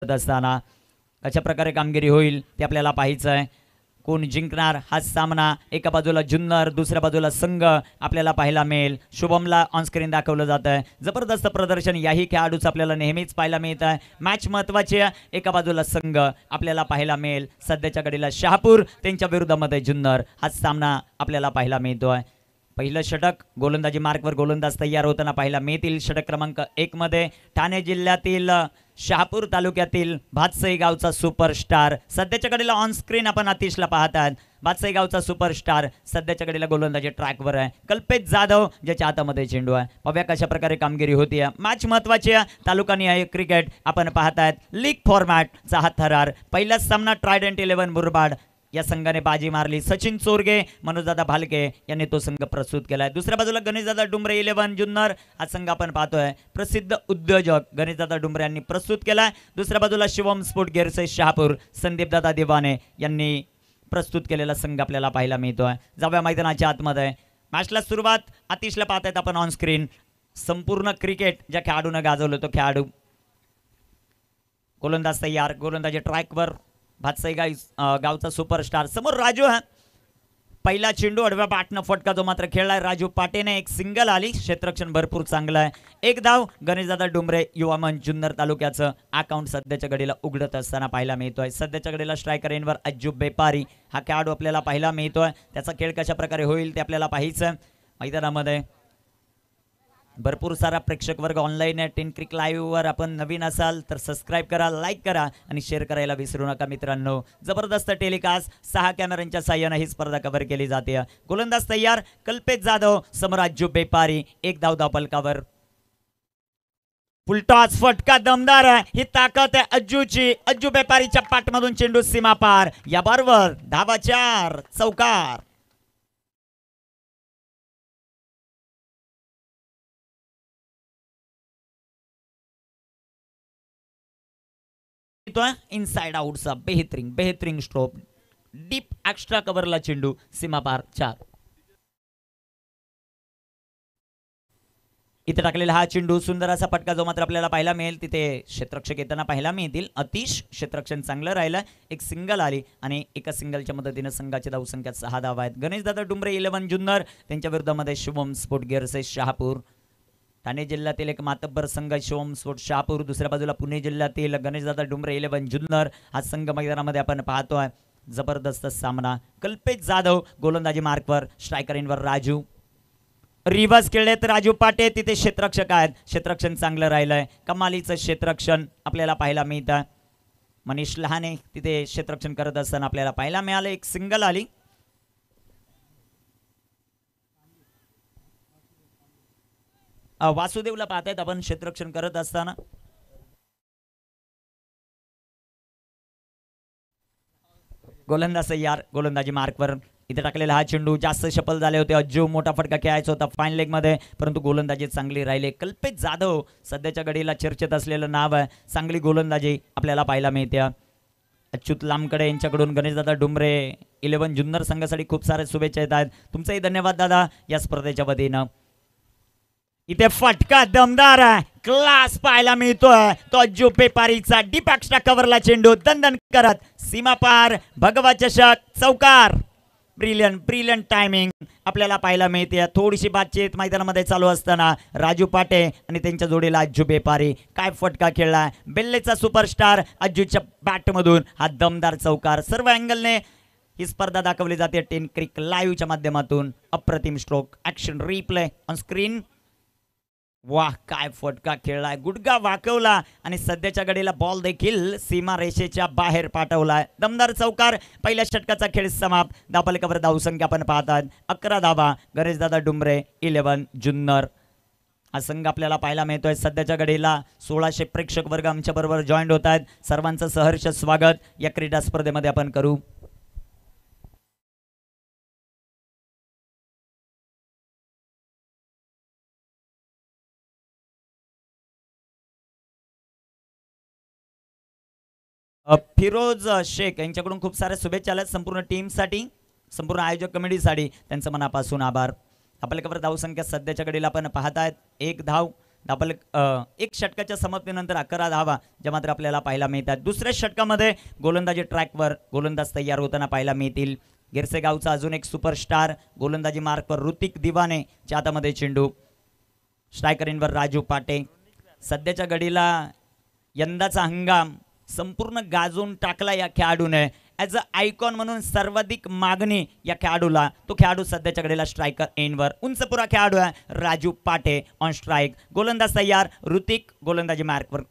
असताना कशा प्रकारे कामगिरी होईल ते आपल्याला पाहायचं आहे। कोण जिंकणार हा सामना, एका बाजूला जुन्नर दुसऱ्या बाजूला संघ आपल्याला पाहायला मिळेल। शुभमला ऑन स्क्रीन दाखवलं जात आहे। जबरदस्त प्रदर्शन याही खेळाडूचं आपल्याला नेहमीच पाहायला मिळत आहे। मॅच महत्त्वाची आहे, एका बाजूला संघ आपल्याला पाहायला मिळेल, सध्याच्या घडीला शहापूर त्यांच्या विरोधामध्ये जुन्नर हा सामना आपल्याला पाहायला मिळतोय। पहिलं षटक गोलंदाजी मार्कवर गोलंदाज तयार होताना पाहायला मिळतील। षटक क्रमांक 1 मध्ये ठाणे जिल्ह्यातील शहापूर तालुक्यातील भातसई गावचा सुपरस्टार, सध्याच्या घडीला ऑन स्क्रीन आपण आतिशला पाहत आहात। भातसई गावचा सुपरस्टार सध्याच्या घडीला गोलंदाजी ट्रॅकवर आहे। कल्पेश जाधव ज्याच्या हातामध्ये चेंडू आहे। पाहूया कशा प्रकारे कामगिरी होती आहे। मॅच महत्त्वाची आहे, तालुकानिहाय क्रिकेट आपण पाहत आहेत। लीग फॉर्मॅटचा हा थरार, पहिलाच सामना ट्रायडंट 11 मुरबाड या संघाने बाजी मारली। सचिन चोरगे, मनोजदादा भालके यांनी तो संघ प्रस्तुत केलाय। दुसऱ्या बाजूला गणेशदादा डुंबरे 11 जुन्नर हा संघ आपण पाहतोय, प्रसिद्ध उद्योजक गणेशदादा डुंबरे यांनी प्रस्तुत केलाय। दुसऱ्या बाजूला शिवम स्पोर्ट गिरसे शहापूर संदीपदादा दिवाने यांनी प्रस्तुत केलेला संघ आपल्याला पाहायला मिळतोय। जाऊया मैदानाच्या आतमध्ये। मॅचला सुरुवात आतिशला पाहतायत आपण ऑन स्क्रीन। संपूर्ण क्रिकेट ज्या खेळाडूने गाजवलं तो खेळाडू, गोलंदाज तयार, गोलंदाजी ट्रॅकवर, भातसई गावचा सुपरस्टार समोर राजू आहे। पहिला चेंडू अडव्या बॅटनं फटका जो मात्र खेळलाय राजू पाटेने, एक सिंगल आली, क्षेत्ररक्षण भरपूर चांगलं आहे। एक धाव गणेशदादा डुंबरे युवा मंच जुन्नर तालुक्याचं अकाउंट सध्याच्या घडीला उघडत असताना पाहायला मिळतोय। सध्याच्या घडीला स्ट्रायकर एनवर अज्जू बेपारी हा खेळाडू आपल्याला पाहायला मिळतोय। त्याचा खेळ कशा प्रकारे होईल ते आपल्याला पाहायचं मैदानामध्ये। भरपूर सारा प्रेक्षक वर्ग ऑनलाईन आहे। टेन क्रिक लाईव्ह वर आपण नवीन असाल तर सबस्क्राईब करा, लाईक करा आणि शेअर करायला विसरू नका मित्रांनो। जबरदस्त टेलिकास्ट 6 कॅमेऱ्यांच्या साह्याने ही स्पर्धा कव्हर केली जाते। गोलंदाज तयार, कल्पेश जाधव समोर अज्जू बेपारी, एक धाव धावपलकावर। फुलटॉस फटका दमदार आहे, ही ताकद आहे अज्जूची। अज्जू बेपारीच्या पाठमधून चेंडू सीमा पार, या बरोबर धावा 4, चौकार। इनसाइड आउटचा बेहतरीन स्ट्रोक, डीप एक्स्ट्रा कव्हरला चेंडू सीमा पार 4। इथे टाकलेला हा चेंडू सुंदर असा फटका जो मात्र आपल्याला पाहायला मिळेल, तिथे क्षेत्ररक्षक येताना पाहायला मिळतील। अतिश क्षेत्ररक्षण चांगलं राहिलं, एक सिंगल आली आणि एका सिंगलच्या मदतीने संघाची धावसंख्या 6 धावा आहेत। गणेशदादा डुंबरे 11 जुन्नर त्यांच्या विरोधामध्ये शिवम स्पोर्ट गिरसे शहापूर। ठाणे जिल्ह्यातील एक मातब्बर संघ शिवम स्पोर्ट शहापूर, दुसऱ्या बाजूला पुणे जिल्ह्यातील गणेशदादा डुंबरे 11 जुन्नर हा संघ मैदानामध्ये आपण पाहतोय। जबरदस्त सामना, कल्पेश जाधव गोलंदाजी मार्कवर, स्ट्रायकर इनवर राजू। रिव्हर्स खेळलेत राजू पाटे, तिथे क्षेत्ररक्षक आहेत, क्षेत्ररक्षण चांगलं राहिलंय, कमालीचं क्षेत्ररक्षण आपल्याला पाहायला मिळतं। मनीष लहाने तिथे क्षेत्ररक्षण करत असताना आपल्याला पाहायला मिळालं, एक सिंगल आली। वासुदेवला पाहतायत आपण क्षेत्ररक्षण करत असताना। गोलंदाज तयार, गोलंदाजी मार्कवर, इथे टाकलेला हा चेंडू जास्त शफल झाले होते। अज्जू मोठा फटका खेळायचा होता फाईन लेग मध्ये, परंतु गोलंदाजी चांगली राहिली। कल्पेश जाधव सध्याच्या घडीला चर्चेत असलेलं नाव आहे, चांगली गोलंदाजी आपल्याला पाहायला मिळते। अच्युत लांबकडे यांच्याकडून गणेशदादा डुंबरे 11 जुन्नर संघासाठी खूप सारे शुभेच्छा येत आहेत। तुमचंही धन्यवाद दादा या स्पर्धेच्या वतीनं। इथे फटका दमदार आहे, क्लास पाहायला मिळतोय तो अज्जू बेपारीचा, डीप एक्स्ट्रा कव्हरला चेंडू दणदण करत सीमा पार, भगवा चषक, चौकार। ब्रिलियंट टायमिंग आपल्याला पाहायला मिळते। थोडीशी बातचीत मैदानामध्ये चालू असताना राजू पाटे आणि त्यांच्या जोडीला अज्जू बेपारी, काय फटका खेळलाय, बेल्लेचा सुपरस्टार अज्जूच्या बॅटमधून हा दमदार चौकार। सर्व अँगलने ही स्पर्धा दाखवली जाते टेन क्रिक लाईव्हच्या माध्यमातून। अप्रतिम stroke, action replay on screen. वाह, काय फटका खेळलाय, गुडगा वाकवला आणि सध्याच्या घडीला बॉल देखील सीमा रेषेच्या बाहेर पाठवलाय। दमदार चौकार, पहिल्या षटकाचा खेळ समाप्त। धावपलकावर धावसंख्या आपण पाहतात 11 धावा, गणेशदादा डुंबरे 11 जुन्नर हा संघ आपल्याला पाहायला मिळतोय। सध्याच्या घडीला 1600 प्रेक्षक वर्ग आमच्या बरोबर जॉईंट होत आहेत, सर्वांचं सहर्ष स्वागत या क्रीडा स्पर्धेमध्ये आपण करू। फिरोज शेख यांच्याकडून खूप साऱ्या शुभेच्छा आल्या संपूर्ण टीमसाठी, संपूर्ण आयोजक कमिटीसाठी, त्यांचं मनापासून आभार। आपल्याकडे धावसंख्या सध्याच्या घडीला आपण पाहतायत, एक धाव एक षटकाच्या समाप्तीनंतर 11 धावा ज्या मात्र आपल्याला पाहायला मिळतात. दुसऱ्या षटकामध्ये गोलंदाजी ट्रॅकवर गोलंदाज तयार होताना पाहायला मिळतील. गिरसे गावचा अजून एक सुपरस्टार गोलंदाजी मार्कवर ऋतिक दिवानेच्या हातामध्ये चेंडू. स्ट्रायकरींवर राजू पाटे. सध्याच्या घडीला यंदाचा हंगाम संपूर्ण गाजून टाकला या खेळाडूने. ॲज अ आयकॉन म्हणून सर्वाधिक मागणी या खेळाडूला. तो खेळाडू सध्याच्या घडीला स्ट्रायकर एंडवर उंचपुरा खेळाडू आहे राजू पाटे ऑन स्ट्राईक. गोलंदाज तयार ऋतिक गोलंदाजी मार्कवर.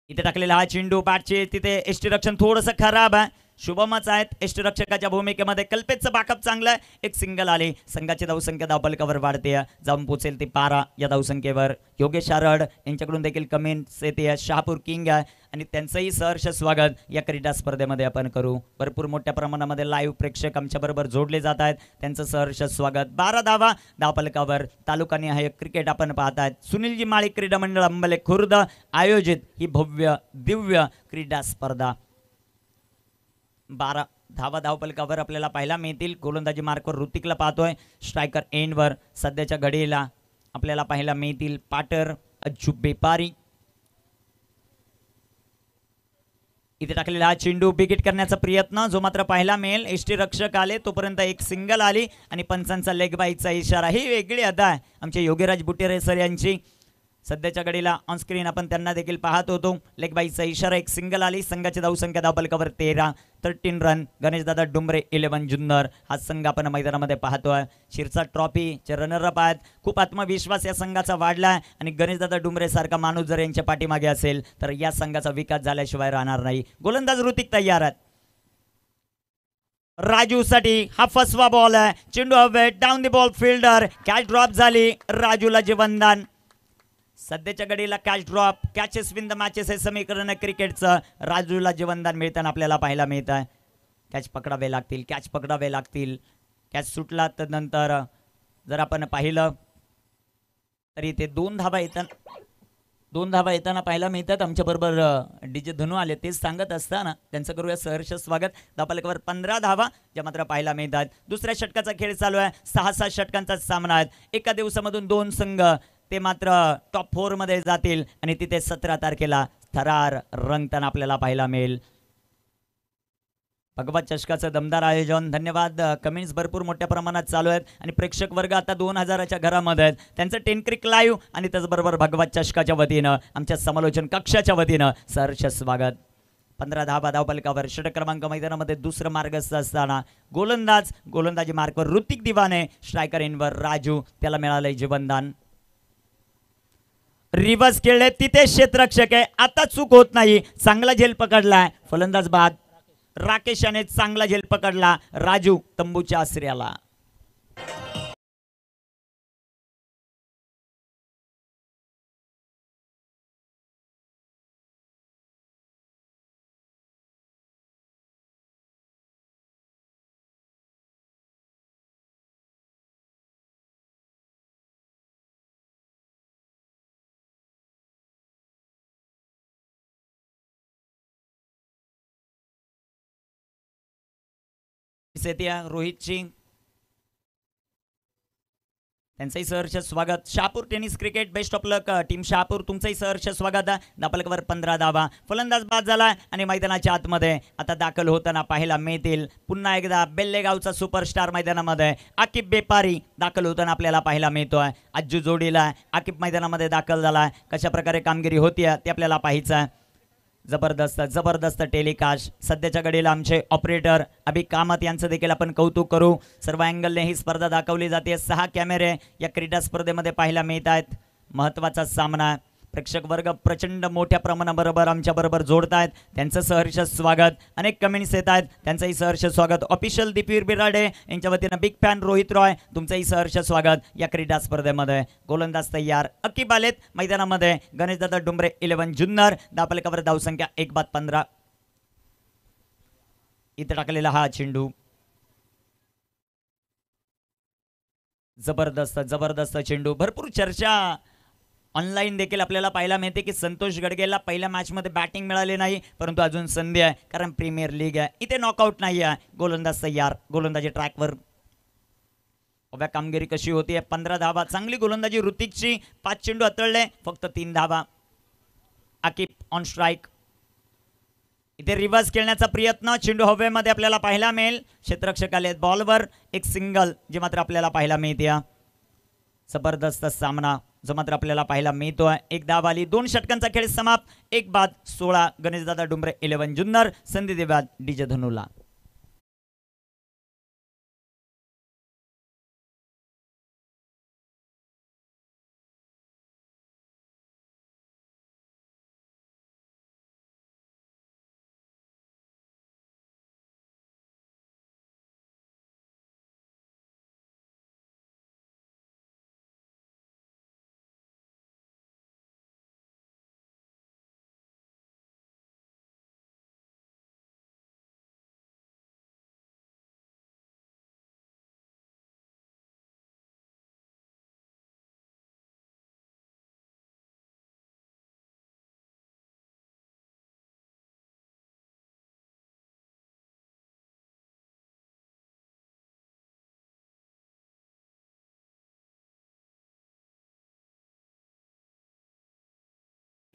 इथे टाकलेला हा चेंडू बॅटचे तिथे यष्टीरक्षण थोडंसं खराब आहे. शुभमच आहेत यष्टीरक्षकाच्या भूमिकेमध्ये. कल्पेतचं बाकअप चांगलं आहे. एक सिंगल आली. संघाची धावसंख्या धावफलकावर वाढते जाऊन पोचेल ती 12 या धावसंख्येवर. योगेश आरड यांच्याकडून देखील कमेंट्स येते. शहापूर किंग आहे आणि त्यांचंही सहर्ष स्वागत या क्रीडा स्पर्धेमध्ये आपण करू. भरपूर मोठ्या प्रमाणामध्ये लाईव्ह प्रेक्षक आमच्याबरोबर जोडले जात आहेत. त्यांचं सहर्ष स्वागत. 12 धावा धावफलकावर. तालुका निहाय क्रिकेट आपण पाहत आहेत. सुनीलजी माळी क्रीडा मंडळ अंबले खुर्द आयोजित ही भव्य दिव्य क्रीडा स्पर्धा. 12 धावा धावफलकावर आपल्याला पाहायला मिळतील. गोलंदाजी मार्कवर ऋतिकला पाहतोय. स्ट्रायकर एंडवर सध्याच्या घडीला आपल्याला पाहायला मिळतील पाटर अज्जू बेपारी. इथे टाकलेला हा चेंडू बिगिट करण्याचा प्रयत्न जो मात्र पाहायला मिळेल. यष्टीरक्षक आले तोपर्यंत एक सिंगल आली आणि पंचांचा लेग बाईचा इशारा. ही वेगळी अदा आहे आमचे योगीराज बुटेरे सर यांची. सध्याच्या घडीला ऑनस्क्रीन आपण त्यांना देखील पाहत होतो. लेग बाईचा इशारा. एक सिंगल आली. संघाची धावसंख्या धावफलकावर 13 रन. गणेशदादा डुंबरे 11 जुन्नर. हा संघ आपण मैदानामध्ये पाहतोय. शिरसा ट्रॉफीचे रनरअप आहेत. खूप आत्मविश्वास या संघाचा वाढला आहे आणि गणेशदादा डुंबरे सारखा माणूस जर यांच्या पाठीमागे असेल तर या संघाचा विकास झाल्याशिवाय राहणार नाही. गोलंदाज ऋतिक तयार आहेत. राजूसाठी हा फसवा बॉल आहे. चेंडू हवे down the ball fielder. Catch drop झाली. राजूला जीवनदान. सध्याच्या घडीला catch drop catches win the matches हे समीकरण क्रिकेटचं. राजूला जीवनदान मिळताना आपल्याला पाहायला मिळत आहे. कॅच पकडावे लागतील. कॅच पकडावे लागतील. कॅच सुटला तर नंतर जर आपण पाहिलं तरी ते 2 धावा येताना पाहायला मिळतात. आमच्याबरोबर डीजे धनू आले तेच सांगत असताना त्यांचं करूया सहर्ष स्वागत. धावफलकावर 15 धावा ज्या मात्र पाहायला मिळतात. दुसऱ्या षटकाचा खेळ चालू आहे. 6 षटकांचा सामना आहे. एका दिवसामधून 2 संघ ते मात्र टॉप 4 मध्ये जातील आणि तिथे 17 तारखेला थरार रंगताना आपल्याला पाहायला मिळेल. भगवत चषकाचं दमदार आयोजन. धन्यवाद. कमेंट्स भरपूर मोठ्या प्रमाणात चालू आहेत आणि प्रेक्षक वर्ग आता 2000च्या घरामध्ये आहेत. त्यांचं 10 क्रिक लाईव्ह आणि त्याचबरोबर भगवत चषकाच्या वतीनं आमच्या समालोचन कक्षाच्या वतीनं सहर्ष स्वागत. 15 धावा धावफलकावर. षटक क्रमांक मैदानामध्ये दुसरं मार्गस्थ असताना गोलंदाजी मार्कवर ऋतिक दिवाने. स्ट्रायकर एंडवर राजू. त्याला मिळालंय जीवनदान. रिव्हर्स खेळले तिथे क्षेत्ररक्षक आहे. आता चूक होत नाही. चांगला झेल पकडलाय फलंदाज बाद. राकेश याने चांगला झेल पकडला. राजू तंबूच्या आश्रयाला. रोहितची त्यांचंही सहर्ष स्वागत. Shahapur tennis cricket best of luck team Shahapur तुमचंही सहर्ष स्वागत. धावफलकावर 15 धावा. फलंदाज बाद झाला आणि मैदानाच्या आतमध्ये आता दाखल होताना पाहायला मिळतील पुन्हा एकदा बेल्लेगावचा सुपरस्टार मैदानामध्ये आकिब बेपारी दाखल होताना आपल्याला पाहायला मिळतोय. अज्जू जोडीला आकिब मैदानामध्ये दाखल झाला. कशा प्रकारे कामगिरी होती ते आपल्याला पाहायचं आहे. जबरदस्त टेलिकास्ट. सध्याच्या घडीला आमचे ऑपरेटर अभि कामत यांचं देखील आपण कौतुक करू. सर्व अँगलने ही स्पर्धा दाखवली जाते. 6 कॅमेरे या क्रीडा स्पर्धेमध्ये पाहायला मिळत आहेत. महत्त्वाचा सामना. प्रेक्षक वर्ग प्रचंड मोठ्या प्रमाणाबरोबर आमच्याबरोबर जोडतायत. त्यांचं सहर्ष स्वागत. अनेक कमेंट्स येत आहेत. त्यांचंही सहर्ष स्वागत. ऑफिशियल दीपवीर बिराडे यांच्या वतीनं बिग फॅन रोहित रॉय तुमचंही सहर्ष स्वागत या क्रीडा स्पर्धेमध्ये. गोलंदाज तयार. अकीब आलेत मैदानामध्ये. गणेशदादा डुंबरे 11 जुन्नर. धावफलकावर धावसंख्या 1/15. इथे टाकलेला हा चेंडू. जबरदस्त चेंडू. भरपूर चर्चा ऑनलाईन देखील आपल्याला पाहायला मिळते की संतोष गडगेला पहिल्या मॅचमध्ये बॅटिंग मिळाली नाही परंतु अजून संधी आहे कारण प्रीमियर लीग आहे. इथे नॉकआउट नाही आहे. गोलंदाज तयार. गोलंदाजी ट्रॅकवर. उभ्या कामगिरी कशी होती. 15 धावा. चांगली गोलंदाजी ऋतिकची. 5 चेंडू हाताळले, फक्त 3 धावा. Aqib on strike. इथे रिव्हर्स खेळण्याचा प्रयत्न. चेंडू हवेमध्ये आपल्याला पाहायला मिळेल. क्षेत्ररक्षक आले बॉलवर. एक सिंगल जे मात्र आपल्याला पाहायला मिळते. जबरदस्त सामना जो मात्र आपल्याला पाहायला मिळतोय. एक धाव आली. 2 षटकांचा खेळ समाप्त. 1 बाद 16. गणेशदादा डुंबरे 11 जुन्नर. संधी देवाद डीजे धनुला.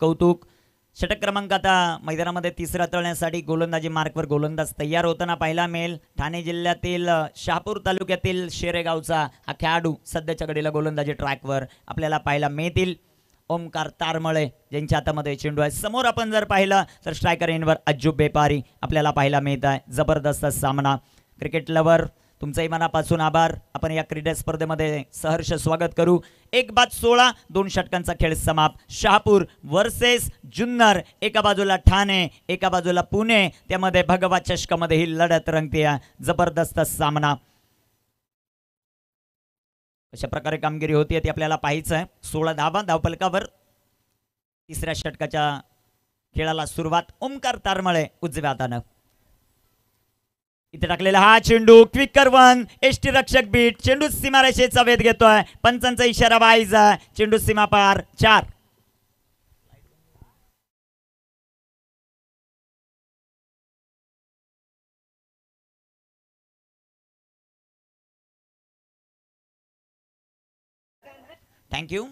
कौतुक. षटक क्रमांक आता मैदानामध्ये तिसरा तळण्यासाठी गोलंदाजी मार्कवर गोलंदाज तयार होताना पाहायला मिळेल. ठाणे जिल्ह्यातील शहापूर तालुक्यातील शेरेगावचा हा खेळाडू सध्याच्या घडीला गोलंदाजी ट्रॅकवर आपल्याला पाहायला मिळतील. ओमकार तारमळे ज्यांच्या हातामध्ये चेंडू आहे. समोर आपण जर पाहिलं तर स्ट्रायकर एंडवर अज्जू बेपारी आपल्याला पाहायला मिळत आहे. जबरदस्त सामना. क्रिकेट लवर तुमचंही मनापासून आभार. आपण या क्रीडा स्पर्धेमध्ये सहर्ष स्वागत करू. 1 बाद 16. 2 षटकांचा खेळ समाप्त. शहापूर वर्सेस जुन्नर. एका बाजूला ठाणे, एका बाजूला पुणे. त्यामध्ये भगवा चषकामध्ये ही लढत रंगते. जबरदस्त सामना. अशा प्रकारे कामगिरी होती ती आपल्याला पाहायचं आहे. 16 धावा धावफलकावर. तिसऱ्या षटकाच्या खेळाला सुरुवात. ओमकार तारमळे उजव्या हातानं. इथे टाकलेला हा चेंडू. Quicker one. एसटी रक्षक बीट. चेंडू सीमारेषेचा वेध घेतोय. पंचांचा इशारा वाईजा. चेंडू सीमा पार. 4. थँक्यू.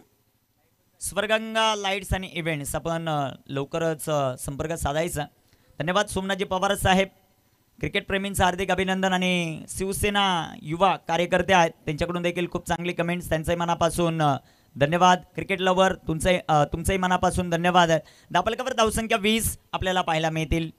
स्वर्गंगा लाईट्स आणि इव्हेंट्स आपण लवकरच संपर्क साधायचा. धन्यवाद सोमनाथजी पवार साहेब. क्रिकेट प्रेमींचं हार्दिक अभिनंदन. आणि शिवसेना युवा कार्यकर्ते आहेत त्यांच्याकडून देखील खूप चांगली कमेंट्स. त्यांचंही मनापासून धन्यवाद. क्रिकेट लवर तुमचंही मनापासून धन्यवाद. धावफलकावर धावसंख्या 20 आपल्याला पाहायला मिळतील.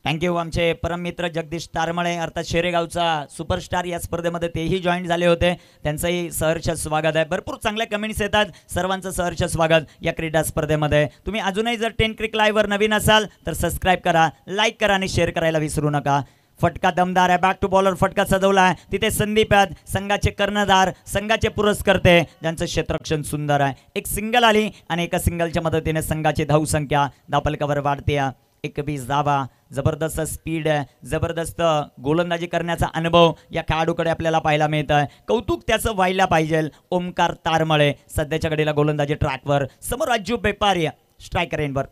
थँक्यू. आमचे परम मित्र जगदीश तारमळे अर्थात शेरेगावचा सुपरस्टार या स्पर्धेमध्ये तेही जॉईन झाले होते. त्यांचंही सहर्ष स्वागत आहे. भरपूर चांगल्या कमेंट्स येतात. सर्वांचं सहर्ष स्वागत या क्रीडा स्पर्धेमध्ये. तुम्ही अजूनही जर 10 क्रिक लाईव्हवर नवीन असाल तर सबस्क्राईब करा, लाईक करा आणि शेअर करायला विसरू नका. फटका दमदार आहे. बॅक टू बॉलर फटका सजवला आहे. तिथे संदीप आहेत संघाचे कर्णधार, संघाचे पुरस्कर्ते ज्यांचं क्षेत्ररक्षण सुंदर आहे. एक सिंगल आली आणि एका सिंगलच्या मदतीने संघाची धावसंख्या धावफलकावर वाढते. 21 धावा. जबरदस्त स्पीड आहे. जबरदस्त गोलंदाजी करण्याचा अनुभव या खेळाडूकडे आपल्याला पाहायला मिळत आहे. कौतुक त्याचं व्हायला पाहिजे. ओमकार तारमळे सध्याच्या घडीला गोलंदाजी ट्रॅकवर. समोर अज्जू बेपारी स्ट्रायकर एंडवर.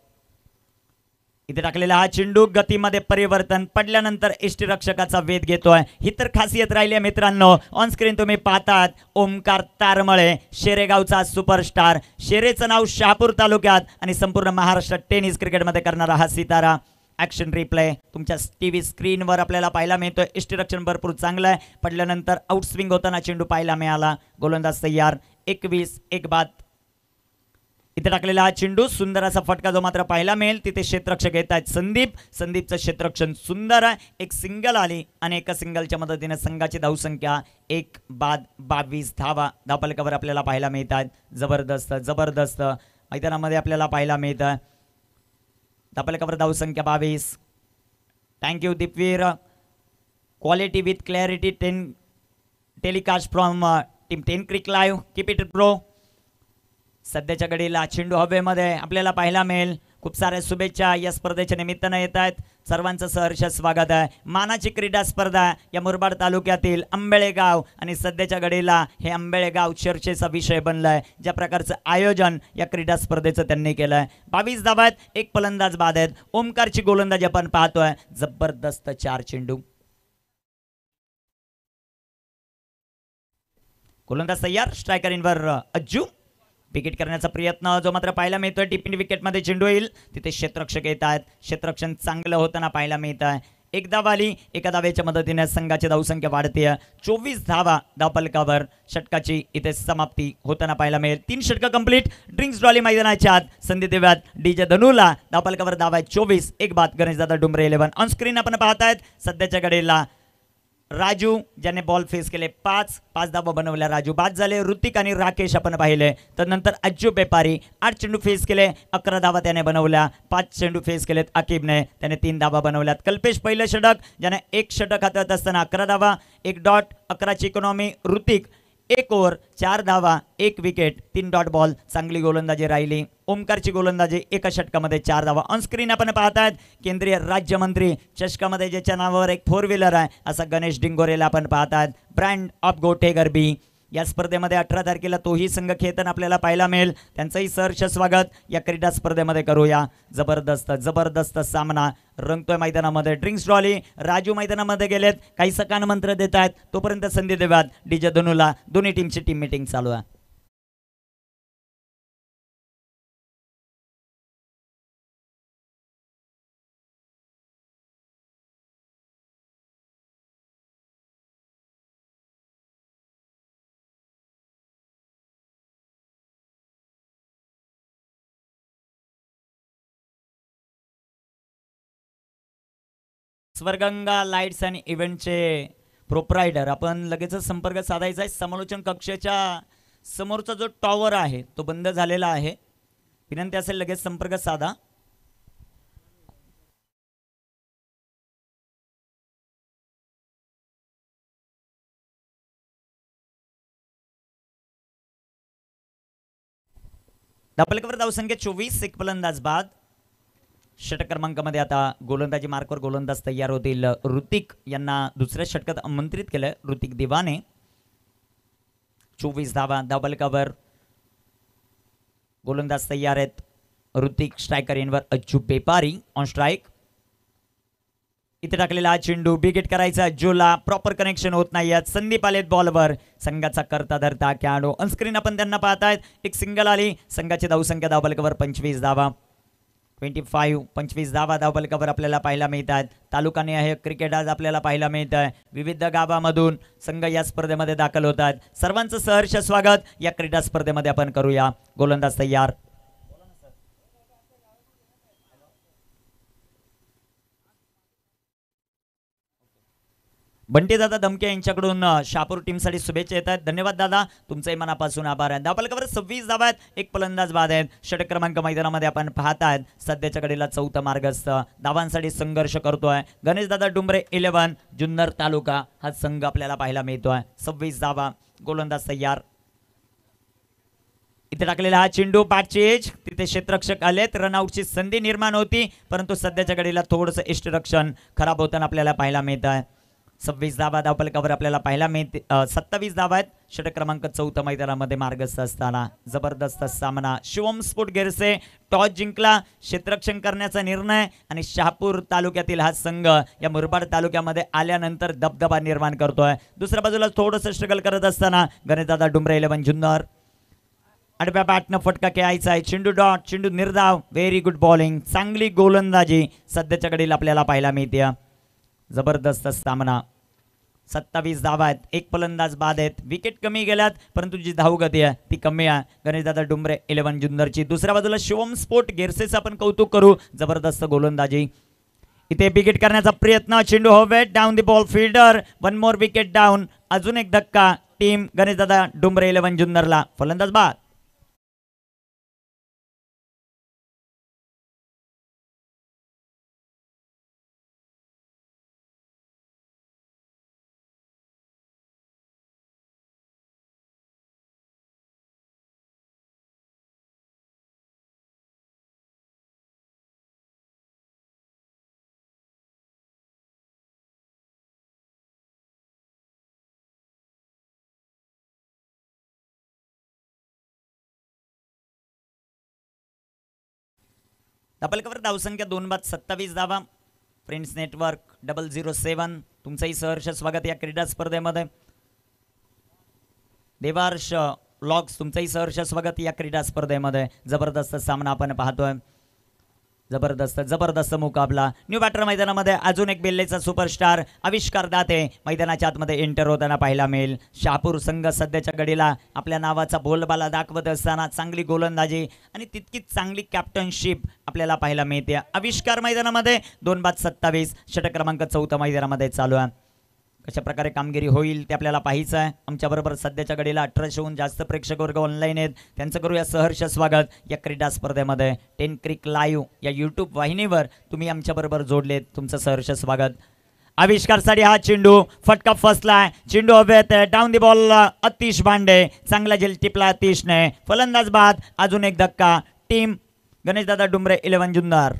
इथे टाकलेला हा चेंडू. गतीमध्ये परिवर्तन पडल्यानंतर एसटी रक्षकाचा वेध घेतोय. ही तर खासियत राहिली आहे मित्रांनो. ऑन स्क्रीन तुम्ही पाहतात ओमकार तारमळे शेरेगावचा सुपरस्टार. शेरेचं नाव शहापूर तालुक्यात आणि संपूर्ण महाराष्ट्रात टेनिस क्रिकेटमध्ये करणारा हा सितारा. ॲक्शन रिप्ले तुमच्या टीव्ही स्क्रीनवर आपल्याला पाहायला मिळतोय. एसटी रक्षण भरपूर चांगलं आहे. पडल्यानंतर आउटस्विंग होताना चेंडू पाहायला मिळाला. गोलंदाज तयार. 21 1 बाद. इथे टाकलेला हा चेंडू. सुंदर असा फटका जो मात्र पाहायला मिळेल. तिथे क्षेत्ररक्षक येत आहेत संदीप. संदीपचं क्षेत्ररक्षण सुंदर आहे. एक सिंगल आली आणि एका सिंगलच्या मदतीने संघाची धावसंख्या 1 बाद 22 धावा धावफलकावर आपल्याला पाहायला मिळतात. जबरदस्त जबरदस्त मैदानामध्ये आपल्याला पाहायला मिळतं. धावफलकावर धावसंख्या 22. Thank you Deepveer. Quality with clarity 10 telecast from team 10 cric live. Keep it pro. सध्याच्या घडीला चेंडू हवेमध्ये आपल्याला पाहायला मिळेल. खूप साऱ्या शुभेच्छा या स्पर्धेच्या निमित्तानं येत आहेत. सर्वांचं सहर्ष स्वागत आहे. मानाची क्रीडा स्पर्धा या मुरबाड तालुक्यातील आंबेळेगाव आणि सध्याच्या घडीला हे आंबेळेगाव चर्चेचा विषय बनलाय. ज्या प्रकारचं आयोजन या क्रीडा स्पर्धेचं त्यांनी केलंय. 22 धावा आहेत, एक फलंदाज बाद आहेत. ओमकारची गोलंदाजी आपण पाहतोय. जबरदस्त 4 चेंडू. गोलंदाज तयार. स्ट्रायकर इनवर अज्जू. विकेट करण्याचा प्रयत्न जो मात्र पाहायला मिळतोय. टिपिन विकेटमध्ये चेंडू येईल. तिथे क्षेत्ररक्षक येत आहेत. क्षेत्ररक्षण चांगलं होताना पाहायला मिळत आहे. एक धाव आली. एका धावेच्या मदतीने संघाची धावसंख्या वाढते. 24 धावा धावफलकावर. षटकाची इथे समाप्ती होताना पाहायला मिळेल. 3 षटकं कंप्लीट. ड्रिंक्स डॉली मैदानाच्या आत. संधी देव्यात डीजे धनुला. धावफलकावर धावा आहेत 24. एक बाद. गणेशदादा डुंबरे 11. ऑन स्क्रीन आपण पाहतायत सध्याच्या घडीला राजू ज्याने बॉल फेस केले 5 धावा बनवल्या. राजू बाद झाले. ऋतिक आणि राकेश आपण पाहिले. त्यानंतर अज्जू बेपारी 8 चेंडू फेस केले. 11 धावा त्याने बनवल्या. 5 चेंडू फेस केलेत अकीबने. त्याने 3 धावा बनवल्यात. कल्पेश पहिलं षटक ज्याने 1 षटक हातात असताना 11 धावा 1 डॉट. 11ची इकॉनॉमी. ऋतिक 1 ओव्हर 4 धावा 1 विकेट 3 डॉट बॉल. चांगली गोलंदाजी राहिली. ओमकारची गोलंदाजी एका षटकामध्ये 4 धावा. ऑन स्क्रीन आपण पाहतायत केंद्रीय राज्यमंत्री चषकामध्ये ज्याच्या नावावर एक 4 व्हीलर आहे असा गणेश डिंगोरेला आपण पाहतायत. ब्रँड ऑफ गोटे गरबी या स्पर्धेमध्ये 18 तारखेला तोही संघ खेळताना आपल्याला पाहायला मिळेल. त्यांचंही सहर्ष स्वागत या क्रीडा स्पर्धेमध्ये करूया. जबरदस्त सामना रंगतोय मैदानामध्ये. ड्रिंक्स डॉली राजू मैदानामध्ये गेलेत. काही सकान मंत्र देत आहेत. तोपर्यंत संधी देवात डीजे धनुला. दोन्ही टीमची टीम मीटिंग चालू आहे. स्वर्गंगा लाईट्स अँड इव्हेंटचे प्रोप्रायटर आपण लगेचच संपर्क साधायचा आहे. समालोचन कक्षाच्या समोरचा जो टॉवर आहे तो बंद झालेला आहे. विनंती असेल लगेच संपर्क साधा. धावफलकावर धावसंख्या 24. एक फलंदाज बाद. षटक क्रमांकामध्ये आता गोलंदाजी मार्कवर गोलंदाज तयार होतील. ऋतिक यांना दुसऱ्या षटकात आमंत्रित केलं. ऋतिक दिवाने. 24 धावा धावफलकावर. गोलंदाज तयार आहेत. ऋतिक. स्ट्रायकर इनवर अज्जू बेपारी ऑन स्ट्राईक. इथे टाकलेला हा चेंडू विकेट करायचा. अज्जूला प्रॉपर कनेक्शन होत नाही. संदीप आलेत बॉलवर. संघाचा करता धरता खेळाडू. ऑनस्क्रीन आपण त्यांना पाहतायत. एक सिंगल आली. संघाची धावसंख्या धावफलकावर 25 धावा. 25 धावा धावफलकावर आपल्याला पाहायला मिळतात. तालुकाने आहे क्रिकेट आज आपल्याला पाहायला मिळत आहे. विविध गावामधून संघ या स्पर्धेमध्ये दाखल होतात. सर्वांचं सहर्ष स्वागत या क्रीडा स्पर्धेमध्ये आपण करूया. गोलंदाज तयार. बंटी दादा धमके यांच्याकडून शहापूर टीमसाठी शुभेच्छा येत आहेत. धन्यवाद दादा. तुमचंही मनापासून आभार आहे. धावफलकावर 26 धावा आहेत. एक फलंदाज बाद आहेत. षटक क्रमांक मैदानामध्ये आपण पाहतायत. सध्याच्या घडीला 4था मार्गस्थ धावांसाठी संघर्ष करतोय. गणेश दादा डुंबरे 11 जुन्नर तालुका हा संघ आपल्याला पाहायला मिळतोय. 26 धावा. गोलंदाज तयार. इथे टाकलेला हा चेंडू पाठचेज. तिथे क्षेत्ररक्षक आलेत. रनआउटची संधी निर्माण होती परंतु सध्याच्या घडीला थोडंसं इष्टरक्षण खराब होताना आपल्याला पाहायला मिळत आहे. 26 धावा धावफलकावर आपल्याला पाहायला मिळते. 27 धावा आहेत. षटक क्रमांक 4 मैदानामध्ये मार्गस्थ असताना जबरदस्त सामना. शिवम स्पोर्ट गेरसे टॉस जिंकला. क्षेत्ररक्षण करण्याचा निर्णय आणि शहापूर तालुक्यातील हा संघ या मुरबाड तालुक्यामध्ये आल्यानंतर दबदबा निर्माण करतोय. दुसऱ्या बाजूला थोडंसं स्ट्रगल करत असताना गणेशदादा डुंबरे 11 जुन्नर. आडव्या बॅटनं फटका खेळायचा आहे. चेंडू डॉट. चेंडू निर्धाव. Very good bowling. चांगली गोलंदाजी सध्याच्या घडीला आपल्याला पाहायला मिळते. जबरदस्त सामना. 27 धावा आहेत. एक फलंदाज बाद आहेत. विकेट कमी गेल्यात परंतु जी धावगती आहे ती कमी आहे. गणेशदादा डुंबरे 11 जुन्नरची. दुसऱ्या बाजूला शिवम स्पोर्ट गेरसेचं आपण कौतुक करू. जबरदस्त गोलंदाजी. इथे विकेट करण्याचा प्रयत्न. चेंडू हवेत. Down the ball fielder. 1 more wicket down. अजून एक धक्का. टीम गणेशदादा डुंबरे 11 जुन्नरला. फलंदाज बाद. धापलकावर धावसंख्या 2 बाद 27 धावा. फ्रेंड्स नेटवर्क 007 तुमचंही सहर्ष स्वागत या क्रीडा स्पर्धेमध्ये. देवार्ष व्लॉग्स तुमचंही सहर्ष स्वागत या क्रीडा स्पर्धेमध्ये. जबरदस्त सामना आपण पाहतोय. जबरदस्त मुकाबला. न्यू बॅटर मैदानामध्ये अजून एक बेल्लेचा सुपरस्टार आविष्कार दाते मैदानाच्या आतमध्ये एंटर होताना पाहायला मिळेल. शहापूर संघ सध्याच्या घडीला आपल्या नावाचा बोलबाला दाखवत असताना चांगली गोलंदाजी आणि तितकीच चांगली कॅप्टनशिप आपल्याला पाहायला मिळते. आविष्कार मैदानामध्ये 2 बाद 27 षटक क्रमांक 4 मैदानामध्ये चालू आहे. कशा प्रकारे कामगिरी होईल ते आपल्याला पाहायचं आहे. आमच्याबरोबर सध्याच्या घडीला 1800हून जास्त प्रेक्षक वर्ग ऑनलाईन आहेत. त्यांचं करूया सहर्ष स्वागत या क्रीडा स्पर्धेमध्ये. 10 क्रिक लाईव्ह या यूट्यूब वाहिनीवर तुम्ही आमच्याबरोबर जोडलेत. तुमचं सहर्ष स्वागत. आविष्कारसाठी हा चेंडू फटका फसलाय. चेंडू हवेत. डाऊन दी बॉल अतिश भांडे. चांगला झेल टिपला अतिशने. फलंदाज बाद. अजून एक धक्का. Team Ganeshdada Dumbare 11 Junnar.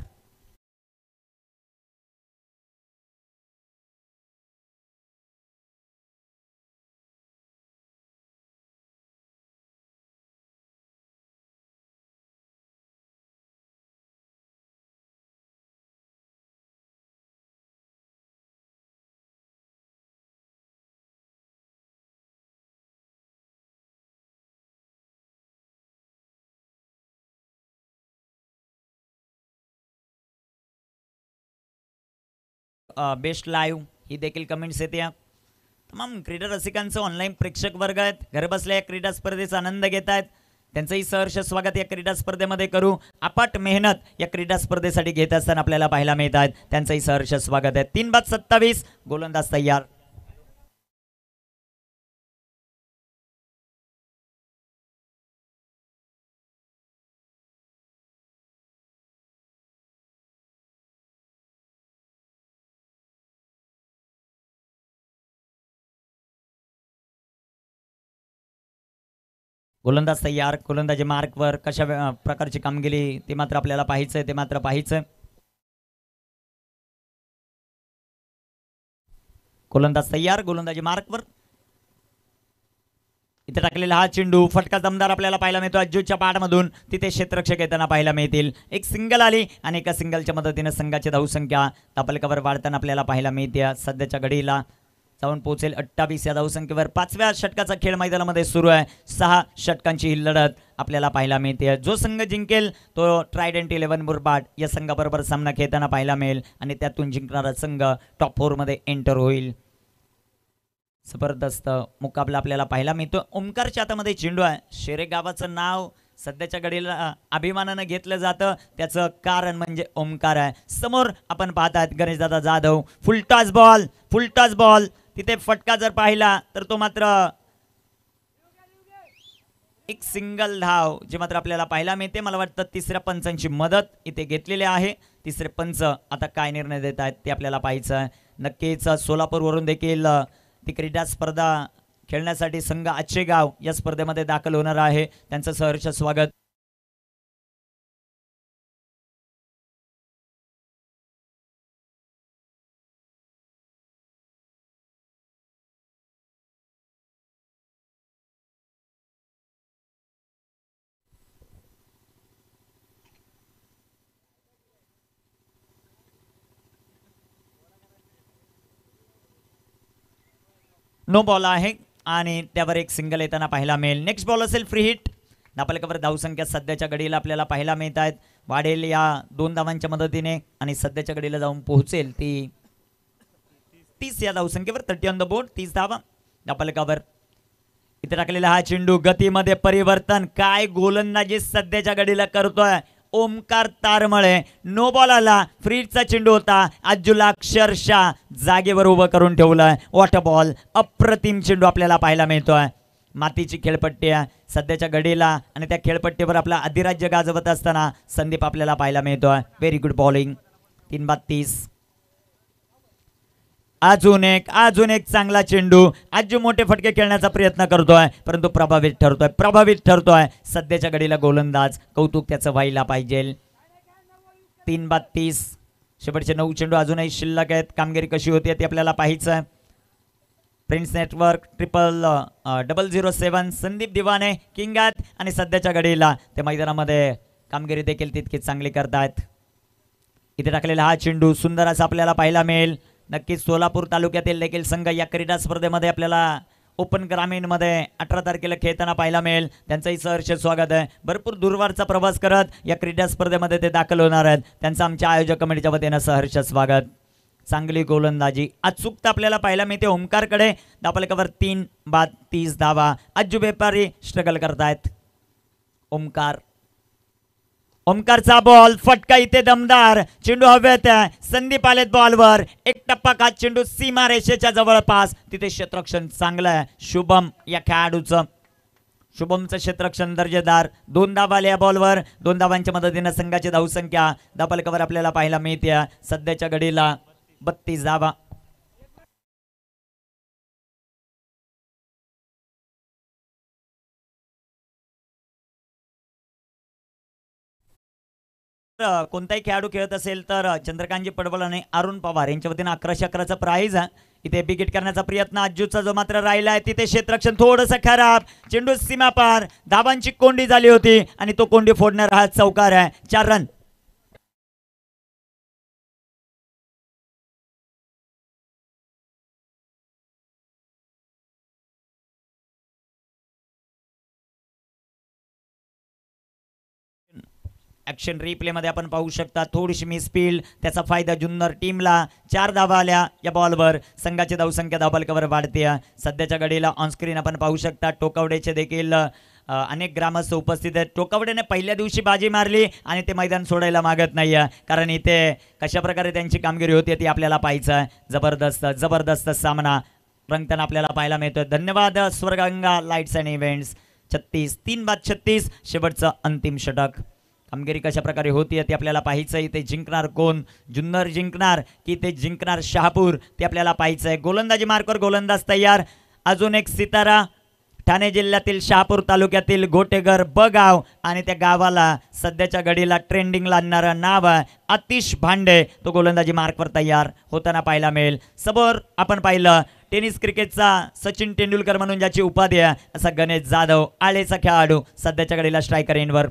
Best live ही देखील कमेंट्स येते. तमाम क्रीडा रसिकांचं ऑनलाईन प्रेक्षक वर्ग आहेत. घरबसल्या या क्रीडा स्पर्धेचा आनंद घेत आहेत. त्यांचंही सहर्ष स्वागत या क्रीडा स्पर्धेमध्ये करू. अपाट मेहनत या क्रीडा स्पर्धेसाठी घेत असताना आपल्याला पाहायला मिळत आहेत. त्यांचंही सहर्ष स्वागत आहे. 3 बाद 27 गोलंदाज तयार. गोलंदाज तयार. गोलंदाजी मार्कवर कशा प्रकारची कामगिरी ते मात्र आपल्याला पाहायचंय. गोलंदाज तयार. गोलंदाजी मार्कवर. इथे टाकलेला हा चेंडू फटका दमदार आपल्याला पाहायला मिळतो. अज्जूच्या पाठमधून तिथे क्षेत्ररक्षक येताना पाहायला मिळतील. एक सिंगल आली आणि एका सिंगलच्या मदतीने संघाची धावसंख्या धापलकावर वाढताना आपल्याला पाहायला मिळते. सध्याच्या घडीला जाऊन पोहोचेल 28 या धावसंख्येवर. 5व्या षटकाचा खेळ मैदानामध्ये सुरू आहे. 6 षटकांची ही लढत आपल्याला पाहायला मिळते. जो संघ जिंकेल तो ट्रायडंट 11 मुरबाड या संघाबरोबर सामना खेळताना पाहायला मिळेल आणि त्यातून जिंकणारा संघ टॉप 4 मध्ये एंटर होईल. जबरदस्त मुकाबला आपल्याला पाहायला मिळतो. ओमकारच्या हातामध्ये चेंडू आहे. शेरे गावाचं नाव सध्याच्या घडीला अभिमानानं घेतलं जातं. त्याचं कारण म्हणजे ओमकार आहे. समोर आपण पाहतात Ganeshdada Jadhav. Full toss ball. तिथे फटका जर पाहिला तर तो मात्र एक सिंगल धाव जे मात्र आपल्याला पाहायला मिळते. मला वाटतं तिसऱ्या पंचांची मदत इथे घेतलेली आहे. तिसरे पंच आता काय निर्णय देत आहेत ते आपल्याला पाहायचं आहे. नक्कीच सोलापूरवरून देखील ती क्रीडा स्पर्धा खेळण्यासाठी संघ आचेगाव या स्पर्धेमध्ये दाखल होणार आहे. त्यांचं सहर्ष स्वागत. नो बॉल आहे आणि त्यावर एक सिंगल येताना पाहायला मिळेल. नेक्स्ट बॉल असेल फ्री हिट. धापलकावर धावसंख्या सध्याच्या घडीला आपल्याला पाहायला मिळत आहेत. वाढेल या 2 धावांच्या मदतीने आणि सध्याच्या घडीला जाऊन पोहोचेल ती 30 या धावसंख्येवर. 30 ऑन द बोर्ड. 30 धावा धापलकावर. इथे टाकलेला हा चेंडू गतीमध्ये परिवर्तन. काय गोलंदाजी सध्याच्या घडीला करतोय ओमकार तारमळे. नो बॉल आला. फ्रीचा चेंडू होता. अज्जूला अक्षरशः जागेवर उभं करून ठेवलंय. Water ball. अप्रतिम चेंडू आपल्याला पाहायला मिळतोय. मातीची खेळपट्टी आहे सध्याच्या घडीला आणि त्या खेळपट्टीवर आपला अधिराज्य गाजवत असताना संदीप आपल्याला पाहायला मिळतोय. Very good bowling. 3 बाद 30. अजून एक चांगला चेंडू. अज्जू मोठे फटके खेळण्याचा प्रयत्न करतोय परंतु प्रभावित ठरतोय सध्याच्या घडीला गोलंदाज. कौतुक त्याचं व्हायला पाहिजे. 3 बाद 30. शेवटचे 9 चेंडू अजूनही शिल्लक आहेत. कामगिरी कशी होती ते आपल्याला पाहायचं आहे. फ्रेंड्स नेटवर्क 007 संदीप दिवाने किंग आहेत आणि सध्याच्या घडीला ते मैदानामध्ये कामगिरी देखील तितकी चांगली करतायत. इथे टाकलेला हा चेंडू सुंदर असा आपल्याला पाहायला मिळेल. नक्कीच सोलापूर तालुक्यातील देखील संघ या क्रीडा स्पर्धेमध्ये आपल्याला ओपन ग्रामीणमध्ये 18 तारखेला खेळताना पाहायला मिळेल. त्यांचंही सहर्ष स्वागत आहे. भरपूर दूरवरचा प्रवास करत या क्रीडा स्पर्धेमध्ये ते दाखल होणार आहेत. त्यांचं आमच्या आयोजक कमिटीच्या वतीनं सहर्ष स्वागत. चांगली गोलंदाजी अचूकता आपल्याला पाहायला मिळते ओमकारकडे. धावफलकावर 3 बाद 30 धावा. अज्जू व्यापारी स्ट्रगल करतायत. ओमकारचा बॉल फटका इथे दमदार. चेंडू हवेत आहे. संदीप आलेत बॉलवर. एक टप्पा का चेंडू सीमा रेषेच्या जवळपास. तिथे क्षेत्ररक्षण चांगलं आहे शुभम या खेळाडूचं. शुभमचं क्षेत्ररक्षण दर्जेदार. 2 धावा आल्या बॉलवर. 2 धावांच्या मदतीने संघाची धावसंख्या धावफलकावर आपल्याला पाहायला मिळते सध्याच्या घडीला 32 धावा. कोणताही खेळाडू खेळत असेल तर चंद्रकांतजी पडवळ आणि अरुण पवार यांच्या वतीनं 1111चा प्राइज आहे. इथे बिगिट करण्याचा प्रयत्न अज्जूचा जो मात्र राहिला आहे. तिथे क्षेत्ररक्षण थोडंसं खराब. चेंडू सीमा पार. धावांची कोंडी झाली होती आणि तो कोंडी फोडणार हा चौकार आहे. 4 रन. ॲक्शन रिप्लेमध्ये आपण पाहू शकता थोडीशी मिसफील्ड. त्याचा फायदा जुन्नर टीमला. 4 धावा आल्या या बॉलवर. संघाची धावसंख्या धावफलकावर वाढते. सध्याच्या घडीला ऑनस्क्रीन आपण पाहू शकता टोकावडेचे देखील अनेक ग्रामस्थ उपस्थित आहेत. टोकावडेने पहिल्या दिवशी बाजी मारली आणि ते मैदान सोडायला मागत नाही आहे. कारण इथे कशा प्रकारे त्यांची कामगिरी होती ती आपल्याला पाहायचं आहे. जबरदस्त सामना रंगताना आपल्याला पाहायला मिळतोय. धन्यवाद स्वर्गंगा लाईट्स अँड इव्हेंट्स. 3 बाद 36 शेवटचं अंतिम षटक. कामगिरी कशा प्रकारे होती ते आपल्याला पाहायचं आहे. ते जिंकणार कोण? जुन्नर जिंकणार की ते जिंकणार शहापूर ते आपल्याला पाहायचं आहे. गोलंदाजी मार्कवर गोलंदाज तयार. अजून एक सितारा. ठाणे जिल्ह्यातील शहापूर तालुक्यातील गोटेघर बगाव आणि त्या गावाला सध्याच्या घडीला ट्रेंडिंगला आणणारं नाव आहे आतिश भांडे. तो गोलंदाजी मार्कवर तयार होताना पाहायला मिळेल. समोर आपण पाहिलं टेनिस क्रिकेटचा सचिन तेंडुलकर म्हणून ज्याची उपाधी आहे असा गणेश जाधव आळेचा खेळाडू सध्याच्या घडीला स्ट्रायकर एंडवर.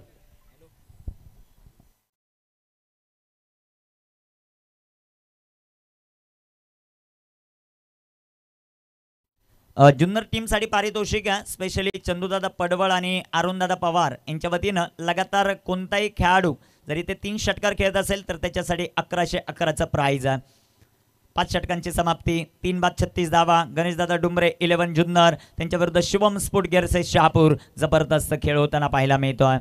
जुन्नर टीमसाठी पारितोषिक आहे. स्पेशली चंदूदादा पडवळ आणि अरुणदादा पवार यांच्या वतीनं लगातार कोणताही खेळाडू जरी ते 3 षटकार खेळत असेल तर त्याच्यासाठी 1111चा प्राइज आहे. 5 षटकांची समाप्ती. 3 बाद 36 धावा. गणेशदादा डुंबरे 11 जुन्नर. त्यांच्या विरुद्ध शुभम स्फोट गेरसे शहापूर. जबरदस्त खेळ होताना पाहायला मिळतोय.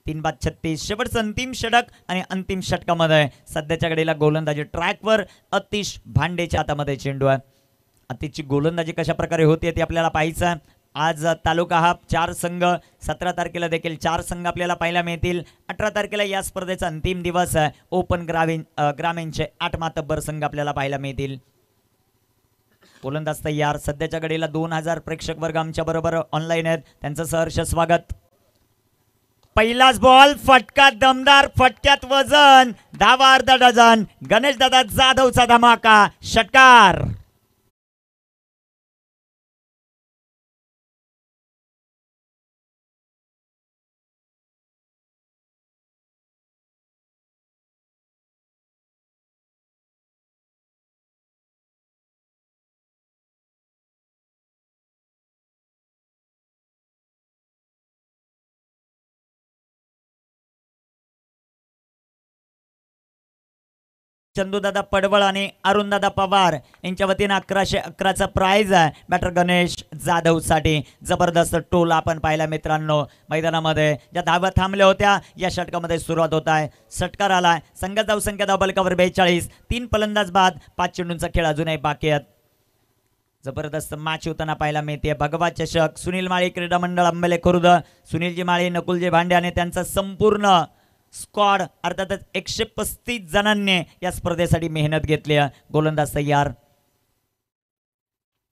3 बाद 36 शेवटचं अंतिम षटक आणि अंतिम षटकामध्ये सध्याच्या घडीला गोलंदाजी ट्रॅकवर आतिश भांडेच्या हातामध्ये चेंडू आहे. आतिशची गोलंदाजी कशा प्रकारे होते ते आपल्याला पाहायचं आहे. आज तालुका हा 4 संघ. 17 तारखेला देखील 4 संघ आपल्याला पाहायला मिळतील. 18 तारखेला या स्पर्धेचा अंतिम दिवस आहे. ओपन ग्रामीणचे 8 मातब्बर संघ आपल्याला पाहायला मिळतील. गोलंदाज तयार. सध्याच्या घडीला 2000 प्रेक्षक वर्ग आमच्या बरोबर ऑनलाईन आहेत. त्यांचं सहर्ष स्वागत. पहिलाच बॉल फटका दमदार. फटक्यात वजन. धावा अर्धा डझन. गणेशदादा जाधवचा धमाका षटकार. चंदूदादा पडवळ आणि अरुणदादा पवार यांच्या वतीनं 1111चा प्राइज आहे बॅटर गणेश जाधव साठी. जबरदस्त टोल आपण पाहिला मित्रांनो मैदानामध्ये. ज्या धावा थांबल्या होत्या या षटकामध्ये सुरुवात होत आहे. षटकार आलाय. संघाची धावसंख्या धावफलकावर 42. 3 फलंदाज बाद. 5 चेंडूंचा खेळ अजूनही बाकी आहेत. जबरदस्त मॅच होताना पाहायला मिळते. भगवा चषक सुनील माळी क्रीडा मंडळ अंबेले खुर्द. सुनीलजी माळी नकुलजी भांडे आणि त्यांचा संपूर्ण स्क्वॉड अर्थातच 135 जणांनी या स्पर्धेसाठी मेहनत घेतली. गोलंदाज तयार.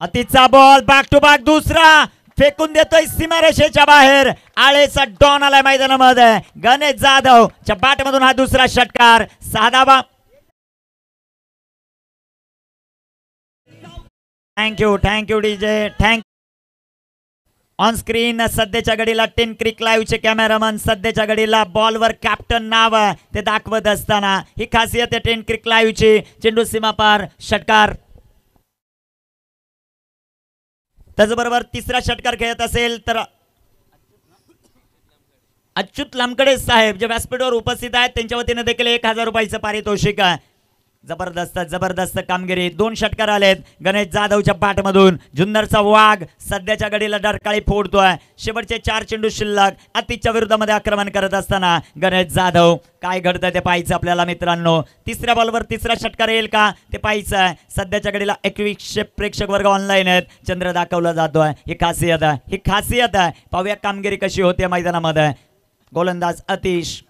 अतिचा बॉल बॅक टू बॅक दुसरा फेकून देतोय सीमारेषेच्या बाहेर. आळेचा डॉन आलाय मैदानामध्ये. गणेश जाधवच्या बॅटमधून हा दुसरा षटकार. 6 धावा. Thank you DJ. ऑन स्क्रीन सध्याच्या घडीला 10 क्रिक लाईव्हचे कॅमेरामन सध्याच्या घडीला बॉलवर कॅप्टन नाव आहे ते दाखवत असताना ही खासियत आहे 10 क्रिक लाईव्हची. चेंडू सीमापार षटकार. त्याचबरोबर तिसरा षटकार खेळत असेल तर अच्युत लामकडे साहेब जे व्यासपीठावर उपस्थित आहेत त्यांच्या वतीने देखील 1000 रुपयाचं पारितोषिक आहे. जबरदस्त जबरदस्त कामगिरी. 2 षटकार आलेत गणेश जाधवच्या बॅटमधून. जुन्नरचा वाघ सध्याच्या घडीला डरकाळी फोडतोय. शेवटचे 4 चेंडू शिल्लक. अतिच्या विरुद्धामध्ये आक्रमण करत असताना गणेश जाधव काय घडतंय ते पाहायचं आपल्याला मित्रांनो. तिसऱ्या बॉलवर तिसरा षटकार येईल का ते पाहायचं आहे. सध्याच्या घडीला 2100 प्रेक्षक वर्ग ऑनलाईन आहेत. चंद्र दाखवला जातोय. ही खासियत आहे ही खासियत आहे. पाहूया कामगिरी कशी होते मैदानामध्ये. गोलंदाज अतिश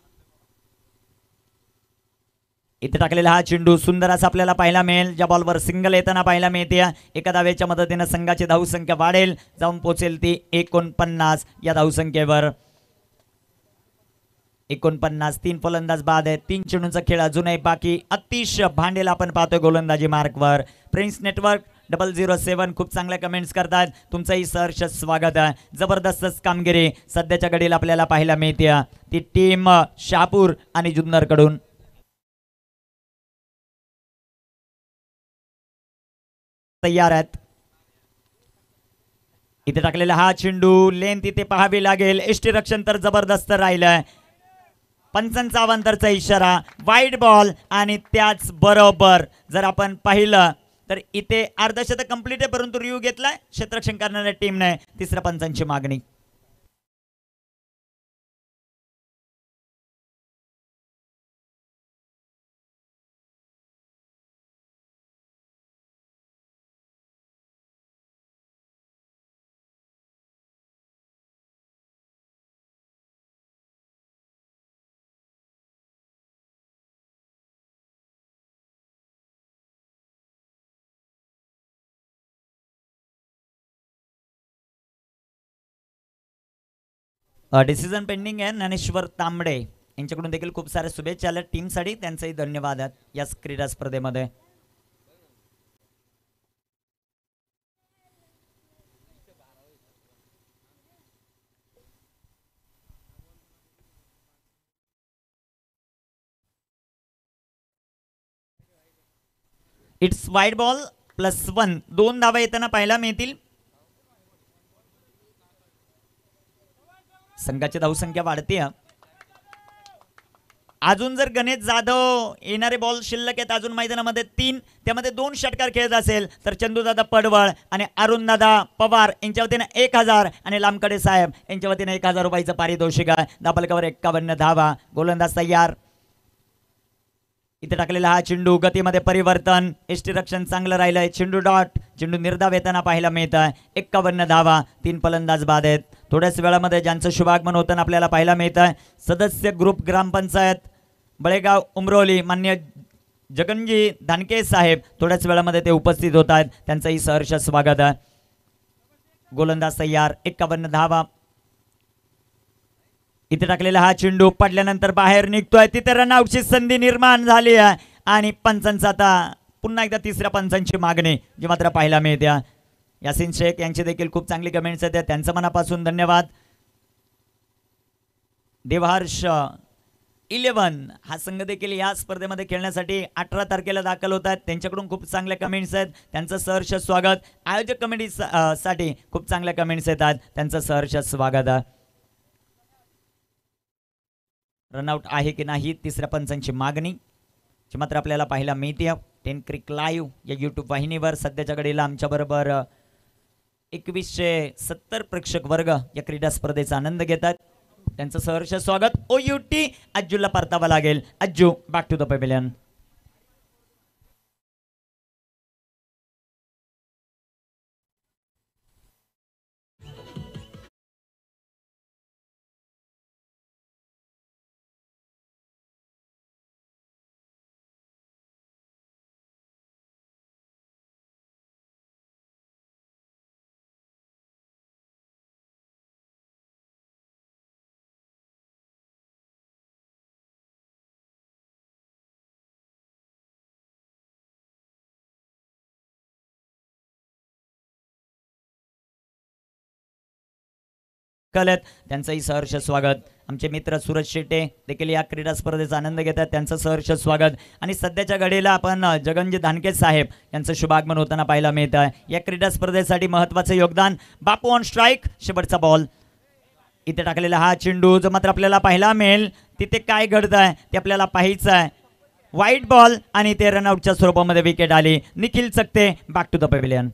इथे टाकलेला हा चेंडू सुंदर असा आपल्याला पाहायला मिळेल. ज्या बॉलवर सिंगल येताना पाहायला मिळते. एका धावेच्या मदतीने संघाची धावसंख्या वाढेल. जाऊन पोहोचेल ती 49 या धावसंख्येवर. 49. 3 फलंदाज बाद आहेत. 3 चेंडूंचा खेळ अजूनही बाकी. अतिश भांडेल आपण पाहतोय गोलंदाजी मार्कवर. प्रिन्स नेटवर्क 007 खूप चांगल्या कमेंट्स करतात. तुमचंही सहर्ष स्वागत आहे. जबरदस्त कामगिरी सध्याच्या घडीला आपल्याला पाहायला मिळते ती टीम शहापूर आणि जुन्नर कडून. तयार आहेत. इथे टाकलेला हा चेंडू लेंथ इथे पाहावी लागेल. यष्टीरक्षण तर जबरदस्त राहिलंय. पंचांचा अवांतरचा इशारा. वाईट बॉल आणि त्याच बरोबर जर आपण पाहिलं तर इथे अर्धशतक कंप्लीट आहे परंतु रिव्ह्यू घेतलाय क्षेत्ररक्षण करणाऱ्या टीमने. तिसऱ्या पंचांची मागणी. डिसिजन पेंडिंग आहे. ज्ञानेश्वर तांबडे यांच्याकडून देखील खूप साऱ्या शुभेच्छा आल्या टीमसाठी. त्यांचंही धन्यवाद आहेत या क्रीडा स्पर्धेमध्ये. It's wide ball +1. 2 धावा येताना पाहायला मिळतील. संघाची धावसंख्या वाढते. अजून जर गणेश जाधव येणारे बॉल शिल्लक आहेत अजून मैदानामध्ये 3 त्यामध्ये 2 षटकार खेळत असेल तर चंदूदादा पडवळ आणि अरुणदादा पवार यांच्या वतीने 1000 आणि लामकडे साहेब यांच्या वतीने 1000 रुपयाचं पारितोषिक आहे. धाबलकावर 51 धावा. गोलंदाज तयार. इथे टाकलेला हा चेंडू गतीमध्ये परिवर्तन. यष्टीरक्षण चांगलं राहिलंय. चेंडू डॉट. चेंडू निर्धाव येताना पाहायला मिळत आहे. 51 धावा. 3 फलंदाज बाद आहेत. थोड्याच वेळामध्ये ज्यांचं शुभागमन होताना आपल्याला पाहायला मिळत आहे सदस्य ग्रुप ग्रामपंचायत बळेगाव उमरोली मान्य जगनजी धानके साहेब थोड्याच वेळामध्ये ते उपस्थित होत आहेत. त्यांचंही सहर्ष स्वागत आहे. गोलंदाज तयार. 51 धावा. इथे टाकलेला हा चेंडू पडल्यानंतर बाहेर निघतोय. तिथे रनआउटची संधी निर्माण झाली आहे आणि पंचांचा आता पुन्हा एकदा तिसऱ्या पंचांची मागणी जी मात्र पाहायला मिळते. यासिन शेख यांचे देखील खूप चांगली कमेंट्स आहेत. त्यांचं मनापासून धन्यवाद. देवहर्ष 11 हा संघ देखील या स्पर्धेमध्ये खेळण्यासाठी 18 तारखेला दाखल होत आहेत. त्यांच्याकडून खूप चांगल्या कमेंट्स आहेत. त्यांचं सहर्ष स्वागत. आयोजक कमिटी साठी खूप चांगल्या कमेंट्स येतात. त्यांचं सहर्ष स्वागत आहे. रनआउट आहे की नाही तिसऱ्या पंचांची मागणी जी मात्र आपल्याला पाहायला मिळते 10 क्रिक लाईव्ह या यूट्यूब वाहिनीवर. सध्याच्या घडीला आमच्याबरोबर 2170 प्रेक्षक वर्ग या क्रीडा स्पर्धेचा आनंद घेतात. त्यांचं सहर्ष स्वागत. OUT अज्जूला परतावा लागेल. Ajju back to the pavilion. कलेत त्यांचंही सहर्ष स्वागत. आमचे मित्र सूरज शेटे देखील या क्रीडा स्पर्धेचा आनंद घेतात, त्यांचं सहर्ष स्वागत. आणि सध्याच्या घडीला आपण जगनजी धानके साहेब यांचं शुभागमन होताना पाहायला मिळत आहे. या क्रीडा स्पर्धेसाठी महत्त्वाचं योगदान. बापू ऑन स्ट्राईक, शेवटचा बॉल इथे टाकलेला हा चेंडू जो मात्र आपल्याला पाहायला मिळेल तिथे काय घडत आहे ते आपल्याला पाहायचं आहे. वाईट बॉल आणि ते रनआउटच्या स्वरूपामध्ये विकेट आली. Nikhil Chakte back to the pavilion.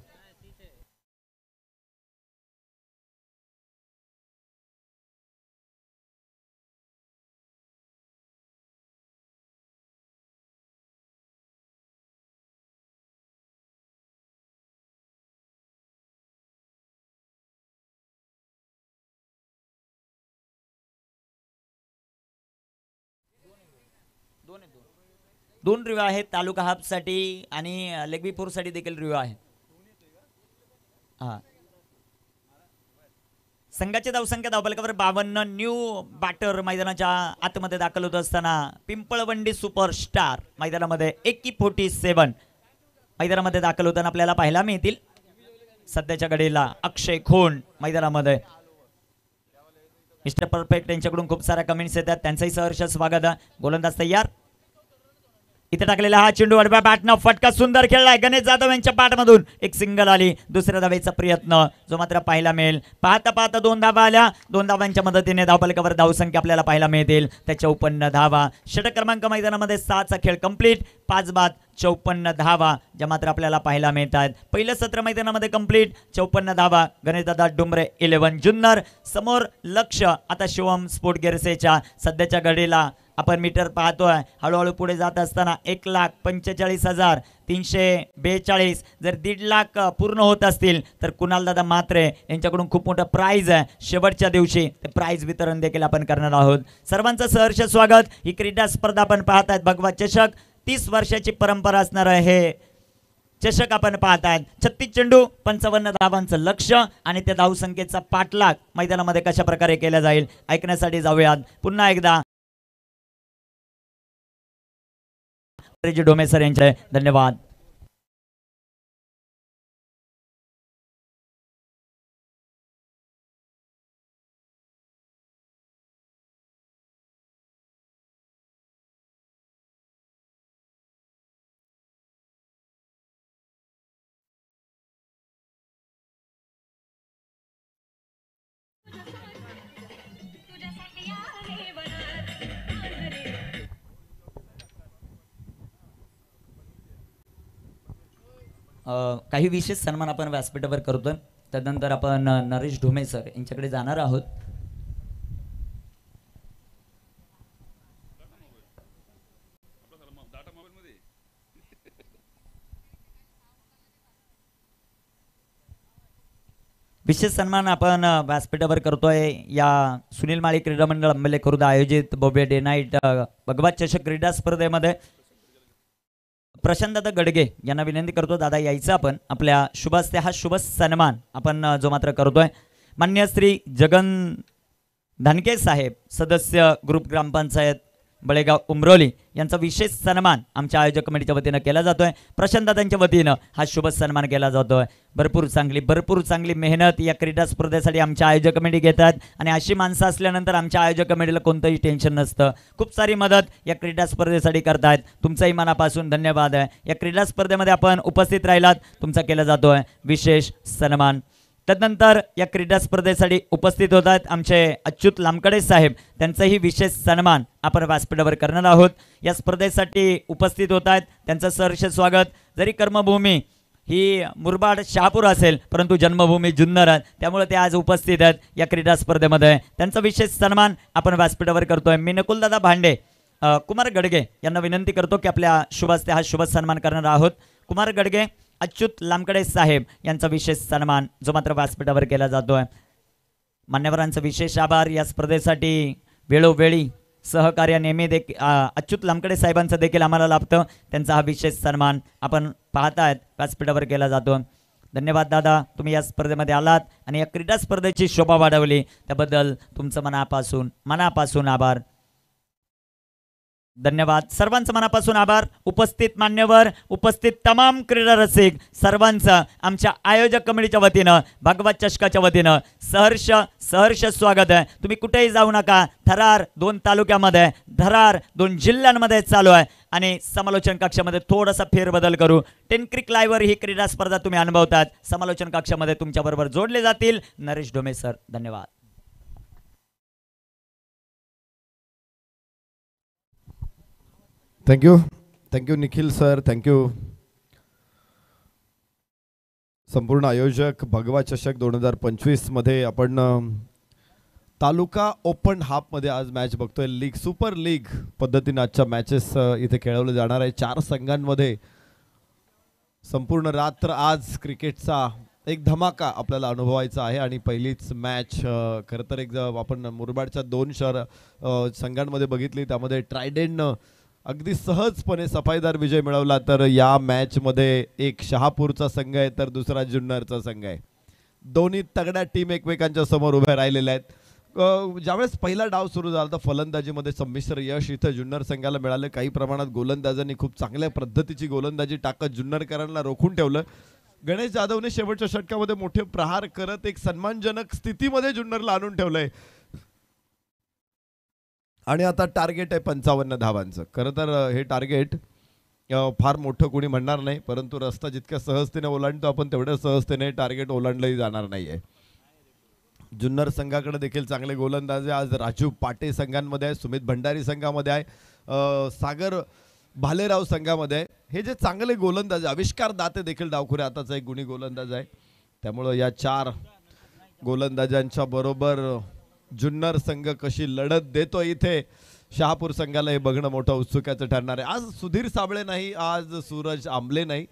दोन रिव्ह्यू आहेत तालुका हाफसाठी आणि लेगबीपूरसाठी देखील रिव्ह्यू आहे. हा संघाची धावसंख्या धावफलकावर 52. न्यू बॅटर मैदानाच्या आतमध्ये दाखल होत असताना पिंपळवंडी सुपरस्टार मैदानामध्ये AK-47 मैदानामध्ये दाखल होताना आपल्याला पाहायला मिळतील. सध्याच्या घडीला अक्षय खोंड मैदानामध्ये. मिस्टर परफेक्ट यांच्याकडून खूप साऱ्या कमेंट्स येतात, त्यांचंही सहर्ष स्वागत. गोलंदाज तयार. इथे टाकलेला हा चेंडू आडव्या बॅटनं फटका सुंदर खेळलाय. गणेश जाधव यांच्या बॅटमधून एक सिंगल आली. दुसऱ्या धावेचा प्रयत्न जो मात्र पाहायला मिळेल. पाहता पाहता 2 धावा आल्या. 2 धावांच्या मदतीने धावफलकावर धावसंख्या आपल्याला पाहायला मिळतील 54 धावा. षटक क्रमांक मैदानामध्ये 6चा खेळ कंप्लीट. 5 बाद 54 धावा ज्या मात्र आपल्याला पाहायला मिळतात. पहिलं सत्र मैदानामध्ये कंप्लीट. 54 धावा. गणेशदादा डुंबरे 11 जुन्नर. समोर लक्ष आता शिवम स्पोर्ट गिरसेच्या. सध्याच्या घडीला आपण मीटर पाहतोय हळूहळू पुढे जात असताना 1,45,342. जर 1.5 लाख पूर्ण होत असतील तर कुणाल दादा मात्रे यांच्याकडून खूप मोठं प्राइज आहे. शेवटच्या दिवशी ते प्राइज वितरण देखील आपण करणार आहोत. सर्वांचं सहर्ष स्वागत. ही क्रीडा स्पर्धा आपण पाहतायत भगवा चषक. 30 वर्षाची परंपरा असणार आहे हे चषक आपण पाहतायत. 36 चेंडू 55 धावांचं लक्ष आणि त्या धावसंख्येचा पाठलाग मैदानामध्ये कशा प्रकारे केला जाईल ऐकण्यासाठी जाऊयात. पुन्हा एकदा डोमे सर यांचे धन्यवाद. काही विशेष सन्मान आपण व्यासपीठावर करतोय. त्यानंतर आपण नरेश ढोमे सर यांच्याकडे जाणार आहोत. विशेष सन्मान आपण व्यासपीठावर करतोय या सुनील माळी क्रीडा मंडळ अंबले खुर्द आयोजित भव्य डे नाईट भगवा चषक क्रीडा स्पर्धेमध्ये प्रशांत दादा गडगे यांना विनंती करतो दादा यायचं आपण आपल्या शुभ हस्ते हा शुभ सन्मान आपण जो मात्र करतोय. मान्य श्री जगन धानके साहेब सदस्य ग्रुप ग्रामपंचायत बळेगाव उमरोली यांचा विशेष सन्मान आमच्या आयोजक कमिटीच्या वतीनं केला जातोय. प्रशांत दादांच्या वतीनं हा शुभ सन्मान केला जातोय. भरपूर चांगली मेहनत या क्रीडा स्पर्धेसाठी आमच्या आयोजक कमिटी घेतात आणि अशी माणसं असल्यानंतर आमच्या आयोजक कमिटीला कोणतंही टेन्शन नसतं. खूप सारी मदत या क्रीडा स्पर्धेसाठी करतायत. तुमचाही मनापासून धन्यवाद आहे. या क्रीडा स्पर्धेमध्ये आपण उपस्थित राहिलात तुमचा केला जातोय विशेष सन्मान. तदनंतर या क्रीडा स्पर्धेसाठी उपस्थित होत आहेत आमचे अच्युत लामकडे साहेब त्यांचाही विशेष सन्मान आपण व्यासपीठावर करणार आहोत. या स्पर्धेसाठी उपस्थित होत आहेत त्यांचं सहर्ष स्वागत. जरी कर्मभूमी ही मुरबाड शहापूर असेल परंतु जन्मभूमी जुन्नर आहे त्यामुळे ते आज उपस्थित आहेत या क्रीडा स्पर्धेमध्ये. त्यांचा विशेष सन्मान आपण व्यासपीठावर करतोय. मी नकुलदादा भांडे कुमार गडगे यांना विनंती करतो की आपल्या शुभ हस्ते हा शुभ सन्मान करणार आहोत. कुमार गडगे अच्युत लामकडे साहेब यांचा विशेष सन्मान जो मात्र व्यासपीठावर केला जातोय. मान्यवरांचा विशेष आभार. या स्पर्धेसाठी वेळोवेळी सहकार्य नेहमी देखील अच्युत लामकडे साहेबांचं देखील आम्हाला लाभतं. त्यांचा हा विशेष सन्मान आपण पाहतायत व्यासपीठावर केला जातो. धन्यवाद दादा तुम्ही या स्पर्धेमध्ये आलात आणि या क्रीडा स्पर्धेची शोभा वाढवली त्याबद्दल तुमचं मनापासून आभार. धन्यवाद सर्वांचं मनापासून आभार. उपस्थित मान्यवर, उपस्थित तमाम क्रीडा रसिक सर्वांचं आमच्या आयोजक कमिटीच्या वतीनं, भगवत चषकाच्या वतीनं सहर्ष स्वागत आहे. तुम्ही कुठेही जाऊ नका. थरार 2 तालुक्यामध्ये, थरार 2 जिल्ह्यांमध्ये चालू आहे आणि समालोचन कक्षामध्ये थोडासा फेरबदल करू. टेनक्रिक लाईव्हवर ही क्रीडा स्पर्धा तुम्ही अनुभवतात. समालोचन कक्षामध्ये तुमच्याबरोबर जोडले जातील नरेश ढोमे सर. धन्यवाद. Thank you Nikhil sir, thank you. संपूर्ण आयोजक. भगवा चषक 2025 मध्ये आपण तालुका ओपन हाफमध्ये आज मॅच बघतोय. लीग, सुपर लीग पद्धतीने आजच्या मॅचेस इथे खेळवले जाणार आहे. 4 संघांमध्ये संपूर्ण रात्र आज क्रिकेटचा एक धमाका आपल्याला अनुभवायचा आहे. आणि पहिलीच मॅच खरं तर एक आपण मुरबाडच्या 2 संघांमध्ये बघितली, त्यामध्ये ट्रायडेंटनं अगदी सहजपणे सफाईदार विजय मिळवला. तर या मॅचमध्ये एक शहापूरचा संघ आहे तर दुसरा जुन्नरचा संघ आहे. दोन्ही तगड्या टीम एकमेकांच्या समोर उभ्या राहिलेल्या आहेत. ज्यावेळेस पहिला डाव सुरू झाला तर फलंदाजीमध्ये संमिश्र यश इथं जुन्नर संघाला मिळालं. काही प्रमाणात गोलंदाजांनी खूप चांगल्या पद्धतीची गोलंदाजी टाकत जुन्नरकरांना रोखून ठेवलं. गणेश जाधवने शेवटच्या षटकामध्ये मोठे प्रहार करत एक सन्मानजनक स्थितीमध्ये जुन्नरला आणून ठेवलंय. आणि आता टार्गेट आहे 55 धावांचं. खरं तर हे टार्गेट फार मोठं कोणी म्हणणार नाही, परंतु रस्ता जितक्या सहजतेने ओलांडतो आपण तेवढ्या सहजतेने टार्गेट ओलांडलंही जाणार नाही आहे. जुन्नर संघाकडे देखील चांगले गोलंदाज आहे. आज राजू पाटे संघांमध्ये आहे, सुमित भंडारी संघामध्ये आहे, सागर भालेराव संघामध्ये आहे. हे जे चांगले गोलंदाज, आविष्कार दाते देखील डावखुरे आताचा एक गुणी गोलंदाज आहे. त्यामुळं या 4 गोलंदाजांच्या बरोबर जुन्नर संघ कशी लढत देतो इथे शहापूर संघाला हे बघणं मोठं उत्सुकाचं ठरणार आहे. आज सुधीर साबळे नाही, आज सूरज आंबले नाही.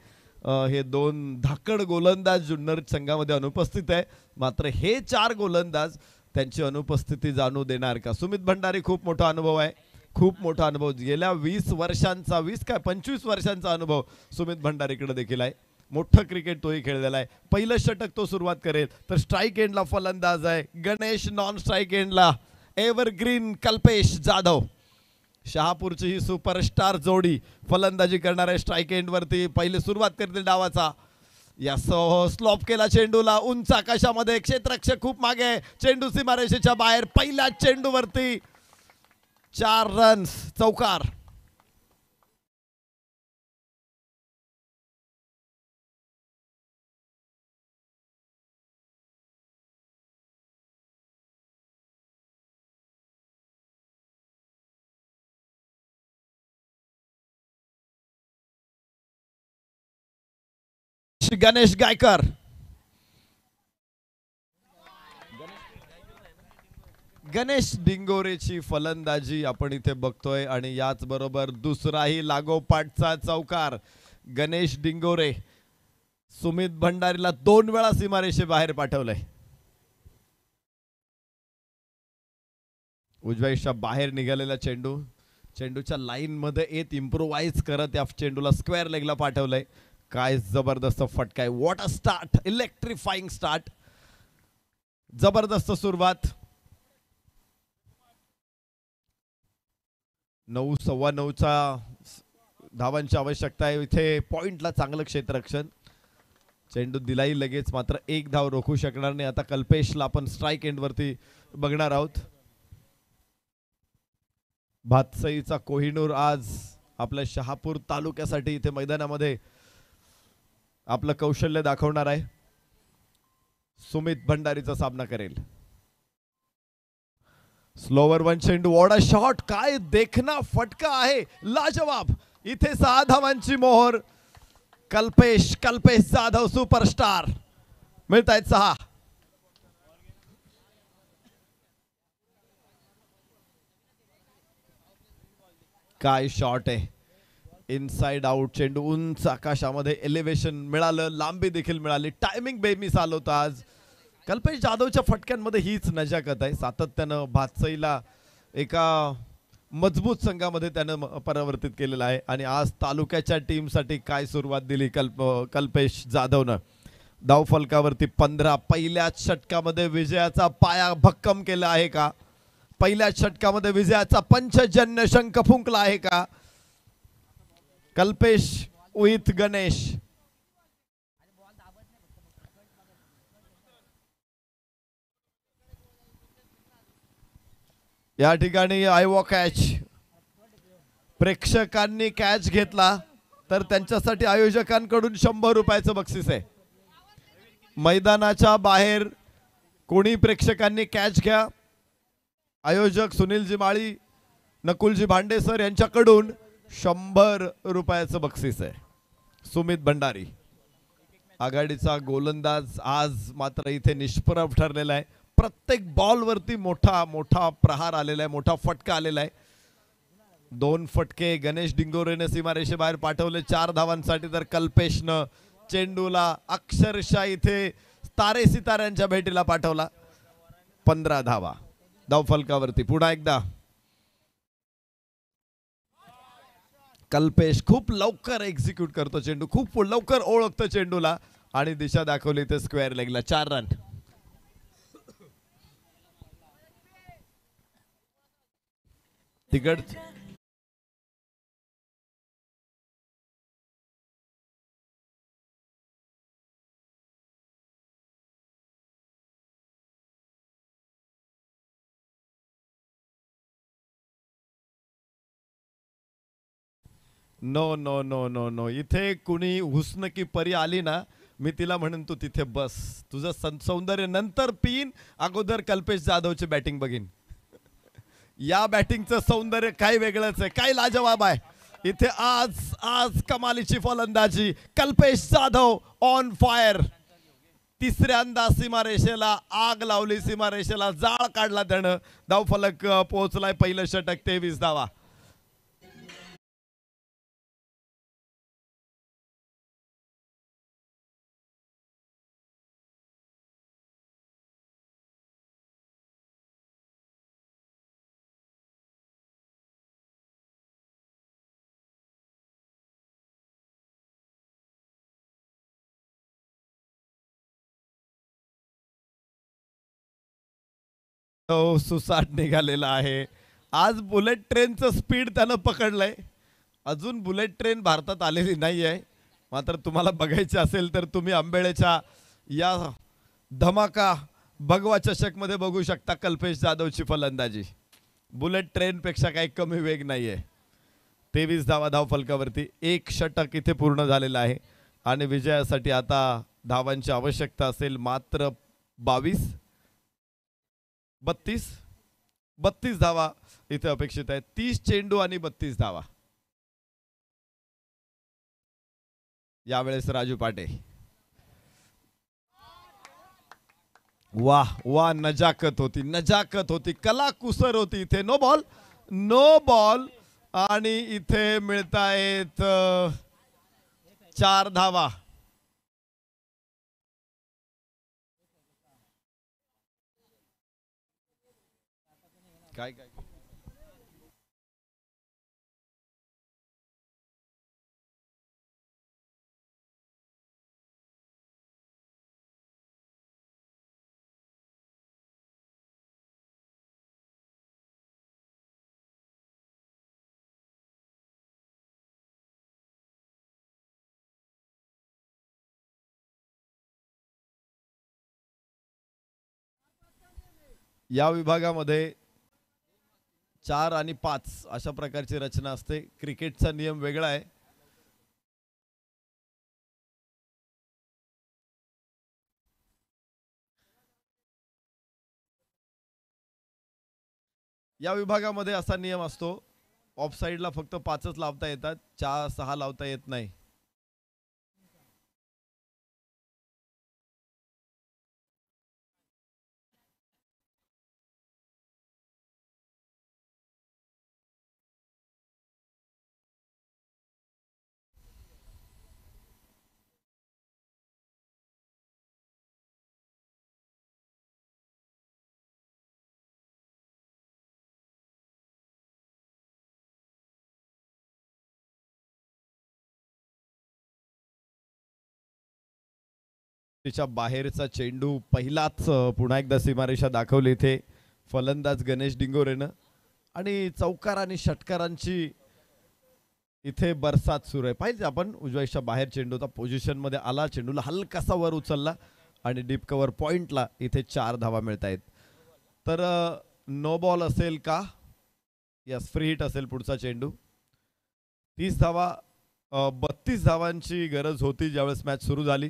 हे 2 धाकड गोलंदाज जुन्नर संघामध्ये अनुपस्थित आहे. मात्र हे 4 गोलंदाज त्यांची अनुपस्थिती जाणू देणार का? सुमित भंडारी खूप मोठा अनुभव आहे, खूप मोठा अनुभव. गेल्या 20 वर्षांचा 25 वर्षांचा अनुभव सुमित भंडारीकडे देखील आहे. मोठं क्रिकेट तोही खेळलेला आहे. पहिलं षटक तो सुरुवात करेल तर स्ट्राईक एंडला फलंदाज आहे गणेश, नॉन स्ट्राईक एंडला एव्हरग्रीन कल्पेश जाधव. शहापूरची ही सुपरस्टार जोडी फलंदाजी करणार आहे. स्ट्राईक एंड वरती पहिले सुरुवात करतील डावाचा. यासह स्लॉप केला चेंडूला उंच आकाशामध्ये. क्षेत्ररक्षक खूप मागे, चेंडू सीमारेषेच्या बाहेर. पहिल्या चेंडूवरती 4 रन्स, चौकार. गणेश गायकर, गणेश डिंगोरेची फलंदाजी आपण इथे बघतोय. आणि याच बरोबर दुसराही लागोपाठचा चौकार. गणेश डिंगोरे सुमित भंडारीला 2 वेळा सीमारेषे बाहेर पाठवलंय. उजव्याच्या बाहेर निघालेला चेंडू चेंडूच्या लाईन मध्ये येत इम्प्रोवाइज करत या चेंडूला स्क्वेअर लेगला पाठवलंय. काय जबरदस्त फटका आहे. What a start, electrifying start. जबरदस्त सुरुवात. 9:15चा धावांची आवश्यकता आहे इथे. पॉइंटला चांगलं क्षेत्ररक्षण. चेंडू दिलाही लगेच, मात्र 1 धाव रोखू शकणार नाही. आता कल्पेशला आपण स्ट्राईक एंड वरती बघणार आहोत. भातसईचा कोहिनूर आज आपल्या शहापूर तालुक्यासाठी इथे मैदानामध्ये आपलं कौशल्य दाखवणार आहे. सुमित भंडारीचा सामना करेल. स्लोवर 1 चेंडू. वॉट अ शॉट, काय देखना फटका आहे, लाजवाब. इथे 6 धावांची मोहर. कल्पेश जाधव सुपरस्टार मिळत आहेत 6. काय शॉट आहे. इनसाइड आउट चेंडू उंच आकाशामध्ये. एलिव्हेशन मिळालं, लांबी देखील मिळाली. टायमिंग बेमिसाल होता आज. कल्पेश जाधवच्या फटक्यांमध्ये हीच नजाकत आहे. सातत्यानं भातसईला एका मजबूत संघामध्ये त्यानं परावर्तित केलेला आहे. आणि आज तालुक्याच्या टीमसाठी काय सुरुवात दिली कल्पेश जाधवनं. धावफलकावरती 15. पहिल्याच षटकामध्ये विजयाचा पाया भक्कम केला आहे का? पहिल्या षटकामध्ये विजयाचा पंचजन्य शंख फुंकला आहे का? कल्पेश विथ गणेश. या ठिकाणी आयवॉ कॅच. प्रेक्षकांनी कॅच घेतला तर त्यांच्यासाठी आयोजकांकडून 100 रुपयाचं बक्षीस आहे. मैदानाच्या बाहेर कोणी प्रेक्षकांनी कॅच घ्या. आयोजक सुनीलजी माळी, नकुलजी भांडे सर यांच्याकडून 100 रुपयाचं बक्षीस आहे. सुमित भंडारी आघाडीचा गोलंदाज आज मात्र इथे निष्प्रभ ठरलेला आहे. प्रत्येक बॉलवरती मोठा मोठा प्रहार आलेला आहे, मोठा फटका आलेला आहे. 2 फटके गणेश डिंगोरेने सीमारेषेबाहेर पाठवले 4 धावांसाठी, तर कल्पेशनं चेंडूला अक्षरशः इथे तारे सिताऱ्यांच्या भेटीला पाठवला. 15 धावा धावफलकावरती. पुन्हा एकदा कल्पेश खूप लवकर एक्झिक्यूट करतो चेंडू, खूप लवकर ओळखतो चेंडूला आणि दिशा दाखवली ते स्क्वेअर लेगला. 4 रन. तिकड no no no no no. इथे कुणी हुस्न की परी आली ना, मी तिला म्हणेन तू तिथे बस, तुझं सौंदर्य नंतर पिन, अगोदर कल्पेश जाधवची बॅटिंग बघीन. या बॅटिंगचं सौंदर्य काय वेगळंच आहे, काय लाजवाब आहे. इथे आज आज कमालीची फलंदाजी. Kalpesh Jadhav on fire. तिसऱ्यांदा सीमारेषेला आग लावली, सीमारेषेला जाळ काढला त्यानं. धावफलक पोहोचलाय. पहिलं षटक 23 धावा. तो सुसाट निघालेला आहे. आज बुलेट ट्रेनचं स्पीड त्यानं पकडलंय. अजून बुलेट ट्रेन भारतात आलेली नाही आहे, मात्र तुम्हाला बघायचे असेल तर तुम्ही आंबेळेच्या या धमाका भगवा चषकमध्ये बघू शकता कल्पेश जाधवची फलंदाजी. बुलेट ट्रेनपेक्षा काही कमी वेग नाही आहे. 23 धावा धावफलकावरती. 1 षटक इथे पूर्ण झालेलं आहे आणि विजयासाठी आता धावांची आवश्यकता असेल मात्र 32 धावा इथे अपेक्षित आहे. 30 चेंडू आणि 32 धावा. यावेळेस राजू पाटे. वाह वाह, नजाकत होती, नजाकत होती, कलाकुसर होती. इथे नो बॉल, नो बॉल आणि इथे मिळतायत 4 धावा. काय काय या विभागामध्ये 4 आणि 5 अशा प्रकारची रचना असते. क्रिकेटचा नियम वेगळा आहे. या विभागामध्ये असा नियम असतो, ऑफ साइडला फक्त 5च लावता येतात, 4-6 लावता येत नाही. तिच्या बाहेरचा चेंडू पहिलाच पुन्हा एकदा सीमारेषा दाखवली इथे. फलंदाज गणेश डिंगोरेनं आणि चौकार आणि षटकारांची इथे बरसात सुरू आहे. पाहिजे आपण उजव्याच्या बाहेर चेंडू होता, पोझिशन मध्ये आला, चेंडूला हलकासा वर उचलला आणि डीप कव्हर पॉइंटला इथे 4 धावा मिळत आहेत. तर नो बॉल असेल का? यस, फ्री हिट असेल पुढचा चेंडू. 30 धावा 32 धावांची गरज होती ज्यावेळेस मॅच सुरू झाली.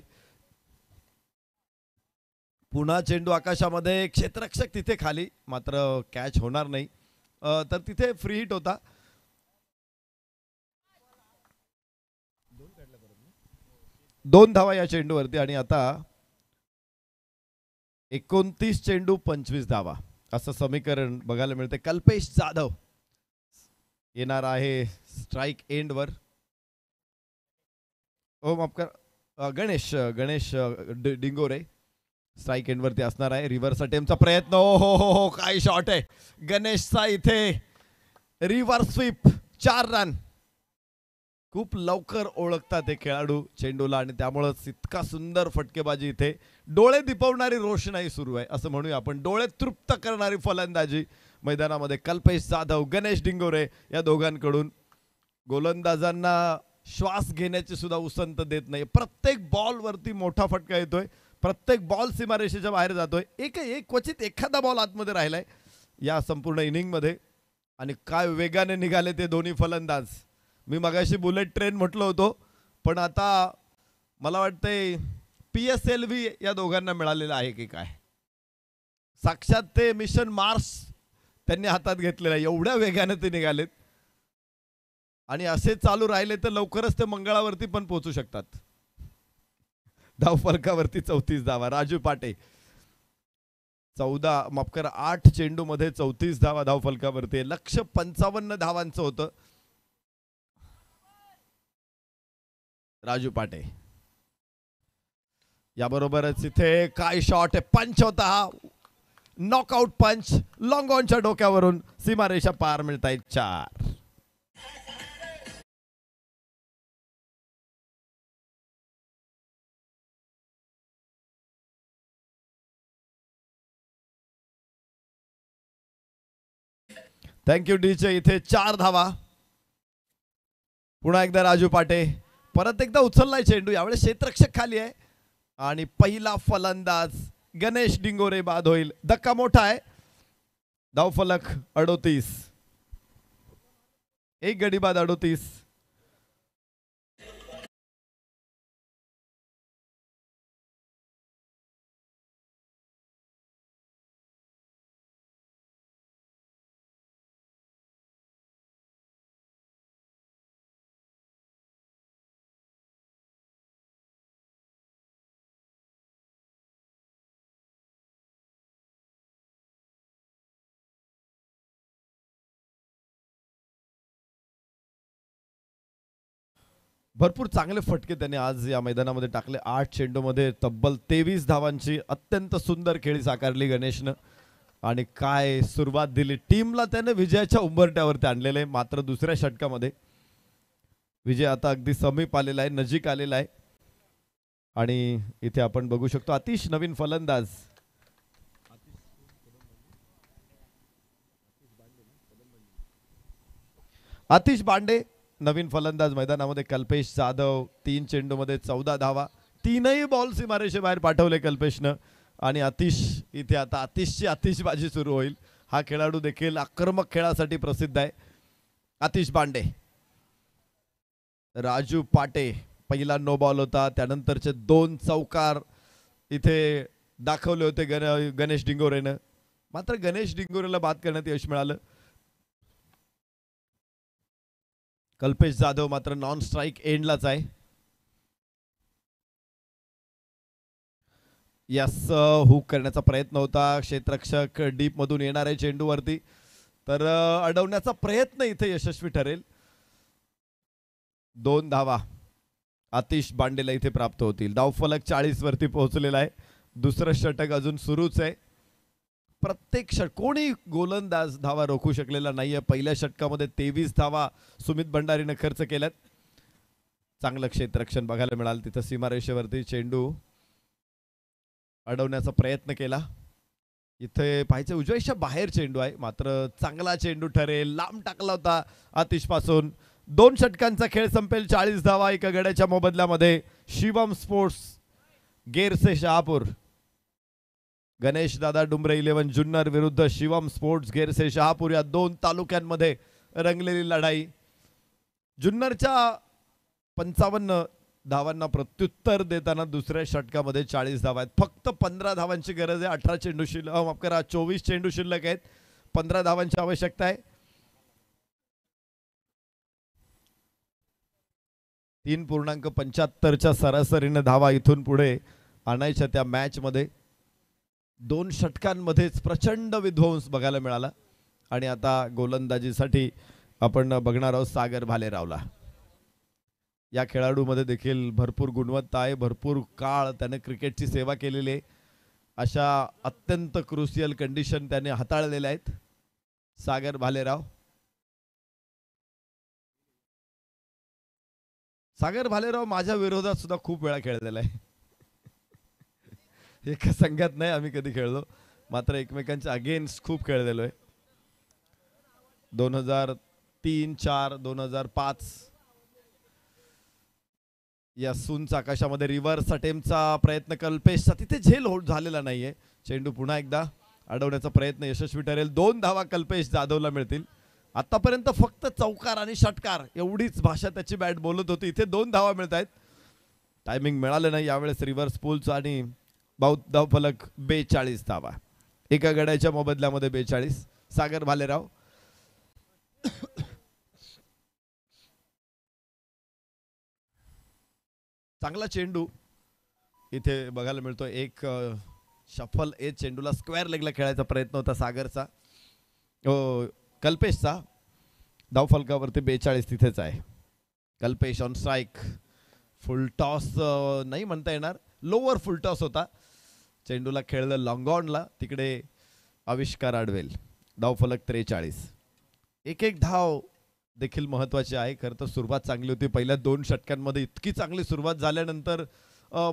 पुन्हा चेंडू आकाशामध्ये, क्षेत्ररक्षक तिथे खाली, मात्र कॅच होणार नाही. तर तिथे फ्री हिट होता. दोन धावा या चेंडूवरती आणि आता 29 चेंडू 25 धावा असं समीकरण बघायला मिळते. कल्पेश जाधव येणार आहे स्ट्राईक एंडवर. ओ माफ कर, गणेश डिंगोरे स्ट्राईक एंडवरती असणार आहे. रिव्हर्स अटेम्पचा प्रयत्न. हो, काय शॉट आहे गणेशचा इथे. Reverse sweep, 4 run. खूप लवकर ओळखतात हे खेळाडू चेंडूला आणि त्यामुळेच इतका सुंदर फटकेबाजी इथे. डोळे दिपवणारी रोषणाई सुरू आहे असं म्हणूया आपण. डोळे तृप्त करणारी फलंदाजी मैदानामध्ये कल्पेश जाधव, गणेश डिंगोरे या दोघांकडून. गोलंदाजांना श्वास घेण्याची सुद्धा उसंत देत नाही. प्रत्येक बॉलवरती मोठा फटका येतोय, प्रत्येक बॉल सीमारेषेच्या बाहेर जातोय. एक क्वचित एखादा बॉल आतमध्ये राहिलाय या संपूर्ण इनिंगमध्ये. आणि काय वेगाने निघाले ते दोन्ही फलंदाज. मी मगाशी बुलेट ट्रेन म्हटलं होतो, पण आता मला वाटतंय PSLV या दोघांना मिळालेलं आहे की काय. साक्षात ते मिशन मार्स त्यांनी हातात घेतलेलं आहे. एवढ्या वेगाने ते निघालेत आणि असे चालू राहिले तर लवकरच ते मंगळावरती पण पोहोचू शकतात. धावफलकावरती 34 धावा. राजू पाटे 8 चेंडू मध्ये 34 धावा धावफलकावरती. लक्ष्य 55 धावांचं होतं. राजू पाटे याबरोबरच इथे काय शॉट आहे. पंच होता हा, नॉकआउट पंच. लॉंग ऑनच्या डोक्यावरून सीमारेषा पार मिळतायत 4. थँक्यू डीचे. इथे 4 धावा. पुन्हा एकदा राजू पाटे, परत एकदा उचललाय चेंडू. यावेळेस क्षेत्ररक्षक खाली आहे आणि पहिला फलंदाज गणेश डिंगोरे बाद होईल. धक्का मोठा आहे. धावफलक 38. एक गडी बाद 38. भरपूर चांगले फटके त्याने आज या मैदानामध्ये टाकले. 8 चेंडूमध्ये तब्बल 23 धावांची अत्यंत सुंदर खेळी साकारली गणेशनं. आणि काय सुरुवात दिली टीमला. त्याने विजयाच्या उंबरठ्यावरती आणलेले. मात्र दुसऱ्या षटकामध्ये विजय आता अगदी समीप आलेला आहे, नजीक आलेला आहे. आणि इथे आपण बघू शकतो आतिश नवीन फलंदाज. आतिश बांडे नवीन फलंदाज मैदानामध्ये. कल्पेश जाधव 3 चेंडूमध्ये 14 धावा. 3ही बॉल सीमारेषेबाहेर पाठवले कल्पेशनं. आणि आतिश इथे आता आतिशची आतिशबाजी सुरू होईल. हा खेळाडू देखील आक्रमक खेळासाठी प्रसिद्ध आहे. आतिश बांडे. राजू पाटे पहिला नो बॉल होता. त्यानंतरचे 2 चौकार इथे दाखवले होते गणेश डिंगोरेनं. मात्र गणेश डिंगोरेला बाद करण्यात यश मिळालं. कल्पेश जाधव मात्र नॉन स्ट्राईक एंडलाच आहे. यस, हुक करण्याचा प्रयत्न होता. क्षेत्ररक्षक डीप मधून येणार आहे चेंडूवरती, तर अडवण्याचा प्रयत्न इथे यशस्वी ठरेल. 2 धावा आतिश बांडेला इथे प्राप्त होतील. धावफलक 40 वरती पोहोचलेला आहे. दुसरं षटक अजून सुरूच आहे. प्रत्येक कोणी गोलंदाज धावा रोखू शकलेला नाहीये. पहिल्या षटकामध्ये 23 धावा सुमित भंडारीने खर्च केल्यात. चांगलं क्षेत्ररक्षण बघायला मिळालं तिथं. सीमारेषेवरती चेंडू अडवण्याचा प्रयत्न केला. इथे पाहायचं उजव्याच्या बाहेर चेंडू आहे, मात्र चांगला चेंडू ठरेल, लांब टाकला होता आतिश पासून. 2 षटकांचा खेळ संपेल. 40 धावा एका गड्याच्या मोबदल्यामध्ये. शिवम स्पोर्ट्स गेरसे शहापूर, गणेश दादा डुंबरे 11 जुन्नर विरुद्ध शिवम स्पोर्ट्स गेरसे शहापूर या 2 तालुक्यांमध्ये रंगलेली लढाई. जुन्नरच्या 55 धावांना प्रत्युत्तर देताना दुसऱ्या षटकामध्ये 40 धावा आहेत. फक्त 15 धावांची गरज आहे. 18 चेंडू शिल्लक, माफ करा 24 चेंडू शिल्लक आहेत. 15 धावांची आवश्यकता आहे. 3.75च्या सरासरीने धावा इथून पुढे आणायच्या त्या मॅच मध्ये. 2 षटकांमध्येच प्रचंड विध्वंस बघायला मिळाला. आणि आता गोलंदाजीसाठी आपण बघणार आहोत सागर भालेरावला. या खेळाडूमध्ये देखील भरपूर गुणवत्ता आहे. भरपूर काळ त्याने क्रिकेटची सेवा केलेली आहे. अशा अत्यंत क्रुशियल कंडिशन त्याने हाताळलेल्या आहेत. सागर भालेराव. सागर भालेराव माझ्या विरोधात सुद्धा खूप वेळा खेळलेला आहे. एका संघात नाही आम्ही कधी खेळलो, मात्र एकमेकांच्या अगेन्स्ट खूप खेळलेलो आहे. 2003, 4, 2005 या सूंच आकाशामध्ये रिव्हर्स अटेम्पचा प्रयत्न कल्पेशचा तिथे झेल झालेला नाहीये. चेंडू पुन्हा एकदा अडवण्याचा प्रयत्न यशस्वी ठरेल. 2 धावा कल्पेश जाधवला मिळतील. आतापर्यंत फक्त चौकार आणि षटकार एवढीच भाषा त्याची बॅट बोलत होती. इथे 2 धावा मिळत आहेत. टायमिंग मिळालं नाही यावेळेस रिव्हर्स पूलचा आणि धावफलक 42 धावा एका गड्याच्या मोबदल्यामध्ये. 42 सागर भालेराव. चांगला चेंडू इथे बघायला मिळतो. एक शफल ए चेंडूला स्क्वेअर लेगला खेळायचा प्रयत्न होता सागरचा, कल्पेशचा. धावफलकावरती 42 तिथेच आहे. Kalpesh on strike. Full toss नाही म्हणता येणार, लोअर फुल टॉस होता. चेंडूला खेळलं लॉंग ऑनला, तिकडे आविष्कार अडवेल. धावफलक 43. एक धाव देखील महत्वाची आहे. खरं तर सुरुवात चांगली होती. पहिल्या 2 षटकांमध्ये इतकी चांगली सुरुवात झाल्यानंतर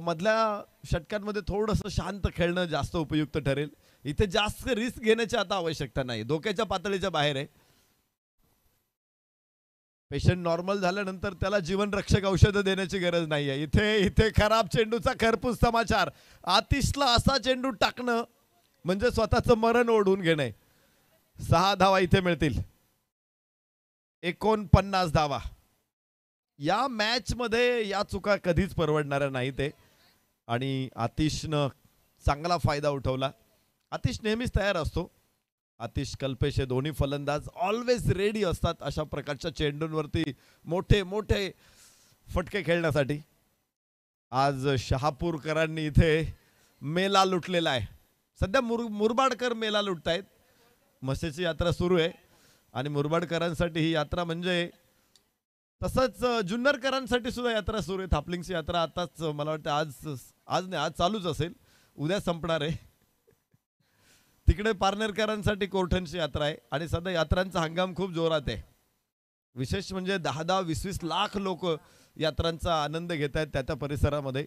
मधल्या षटकांमध्ये थोडंसं शांत खेळणं जास्त उपयुक्त ठरेल. इथे जास्त रिस्क घेण्याची आता आवश्यकता नाही. धोक्याच्या पातळीच्या बाहेर आहे. पेशंट नॉर्मल झाल्यानंतर त्याला जीवनरक्षक औषधं देण्याची गरज नाही आहे. इथे खराब चेंडूचा खरपूस समाचार. आतिशला असा चेंडू टाकणं म्हणजे स्वतःचं मरण ओढून घेणे. 6 धावा इथे मिळतील. 49 धावा. या मॅच मध्ये या चुका कधीच परवडणाऱ्या नाहीत. आणि आतिशनं चांगला फायदा उठवला. आतिश नेहमीच तयार असतो. आतिश कल्पेश हे दोन्ही फलंदाज ऑलवेज रेडी असतात अशा प्रकारच्या चेंडूंवरती मोठे मोठे फटके खेळण्यासाठी. आज शहापूरकरांनी इथे मेला लुटलेला आहे. सध्या मुरबाडकर मेला लुटतायत. म्हशीची यात्रा सुरू आहे आणि मुरबाडकरांसाठी ही यात्रा म्हणजे, तसंच जुन्नरकरांसाठी सुद्धा यात्रा सुरू आहे. थापलिंगची यात्रा आताच मला वाटतं आज नाही, आज चालूच असेल, उद्या संपणार आहे. तिकडे पारनेरकरांसाठी कोरठणची यात्रा आहे आणि सध्या यात्रांचा हंगाम खूप जोरात आहे. विशेष म्हणजे 10-10, 20-20 लाख लोक यात्रांचा आनंद घेत आहेत त्या परिसरामध्ये.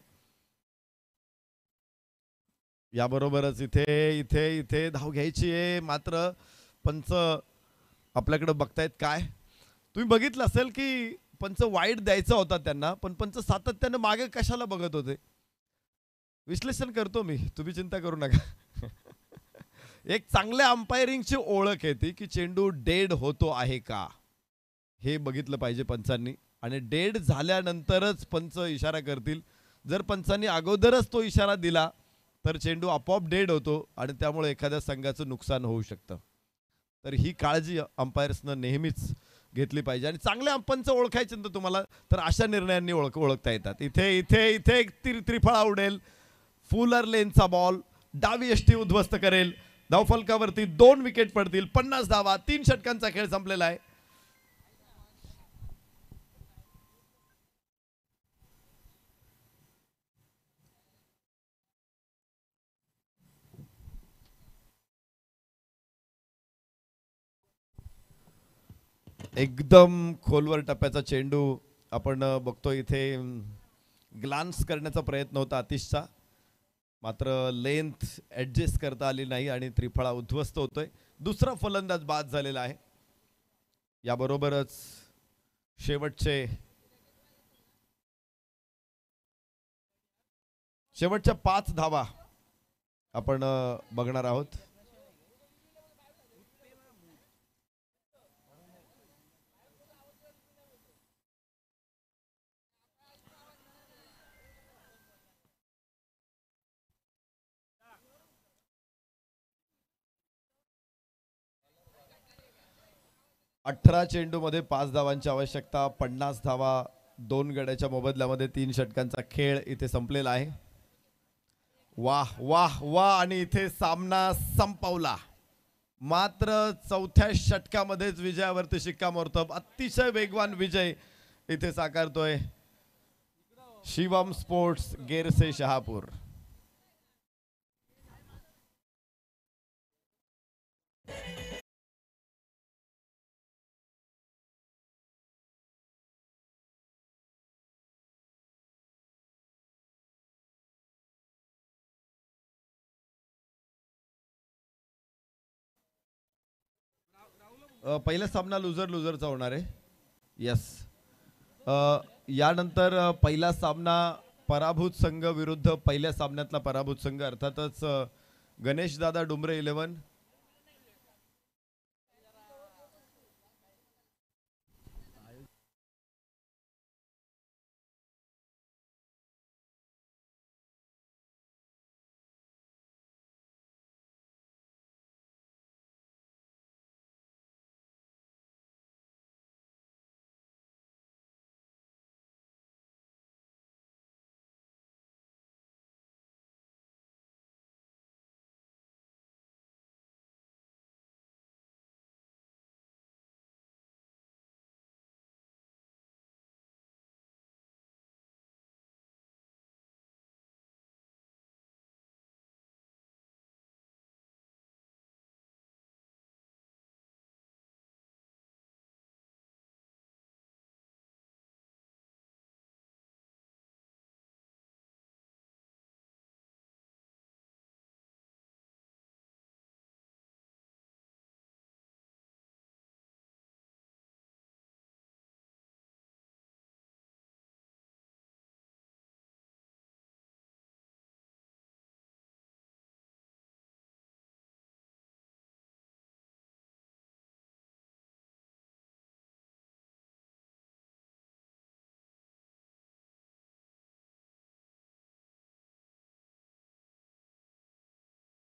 याबरोबरच इथे इथे इथे धाव घ्यायची आहे, मात्र पंच आपल्याकडे बघतायत. काय तुम्ही बघितलं असेल की पंच वाईट द्यायचा होता त्यांना, पण पंच सातत्याने मागे कशाला बघत होते. विश्लेषण करतो मी, तुम्ही चिंता करू नका. एक चांगल्या अंपायरिंगची ओळख आहे ती की चेंडू डेड होतो आहे का हे बघितलं पाहिजे पंचांनी. आणि डेड झाल्यानंतरच पंच इशारा करतील. जर पंचांनी अगोदरच तो इशारा दिला तर चेंडू आपोआप डेड होतो आणि त्यामुळे एखाद्या संघाचं नुकसान होऊ शकतं. तर ही काळजी अंपायर्सनं नेहमीच घेतली पाहिजे. आणि चांगल्या पंच ओळखायचे तर तुम्हाला तर अशा निर्णयांनी ओळखता येतात. इथे इथे इथे एक त्रिफळा उडेल. फुलर लेनचा बॉल डावी यष्टी उद्ध्वस्त करेल. धावफलकावरती 2 विकेट पडतील. 50 धावा. 3 षटकांचा खेळ संपलेला आहे. एकदम खोलवर टप्प्याचा चेंडू आपण बघतो. इथे ग्लान्स करण्याचा प्रयत्न होता आतिशचा, मात्र लेंथ ॲडजस्ट करता आली नाही आणि त्रिफळा उद्ध्वस्त होतोय. दुसरा फलंदाज बाद झालेला आहे. याबरोबरच शेवटच्या 5 धावा आपण बघणार आहोत. अठरा चेंडूमध्ये 5 धावांची आवश्यकता. 50 धावा 2 गड्याच्या मोबदल्यामध्ये 3 षटकांचा खेळ इथे संपलेला आहे. वाह वाह वाह, आणि इथे सामना संपवला. मात्र चौथ्या षटकामध्येच विजयावरती शिक्कामोर्तब. अतिशय वेगवान विजय इथे साकारतोय शिवम स्पोर्ट्स गेरसे शहापूर. पहिला सामना लुझरचा होणार आहे. यस. यानंतर पहिला सामना पराभूत संघ विरुद्ध पहिल्या सामन्यातला पराभूत संघ, अर्थातच गणेश दादा डुंबरे 11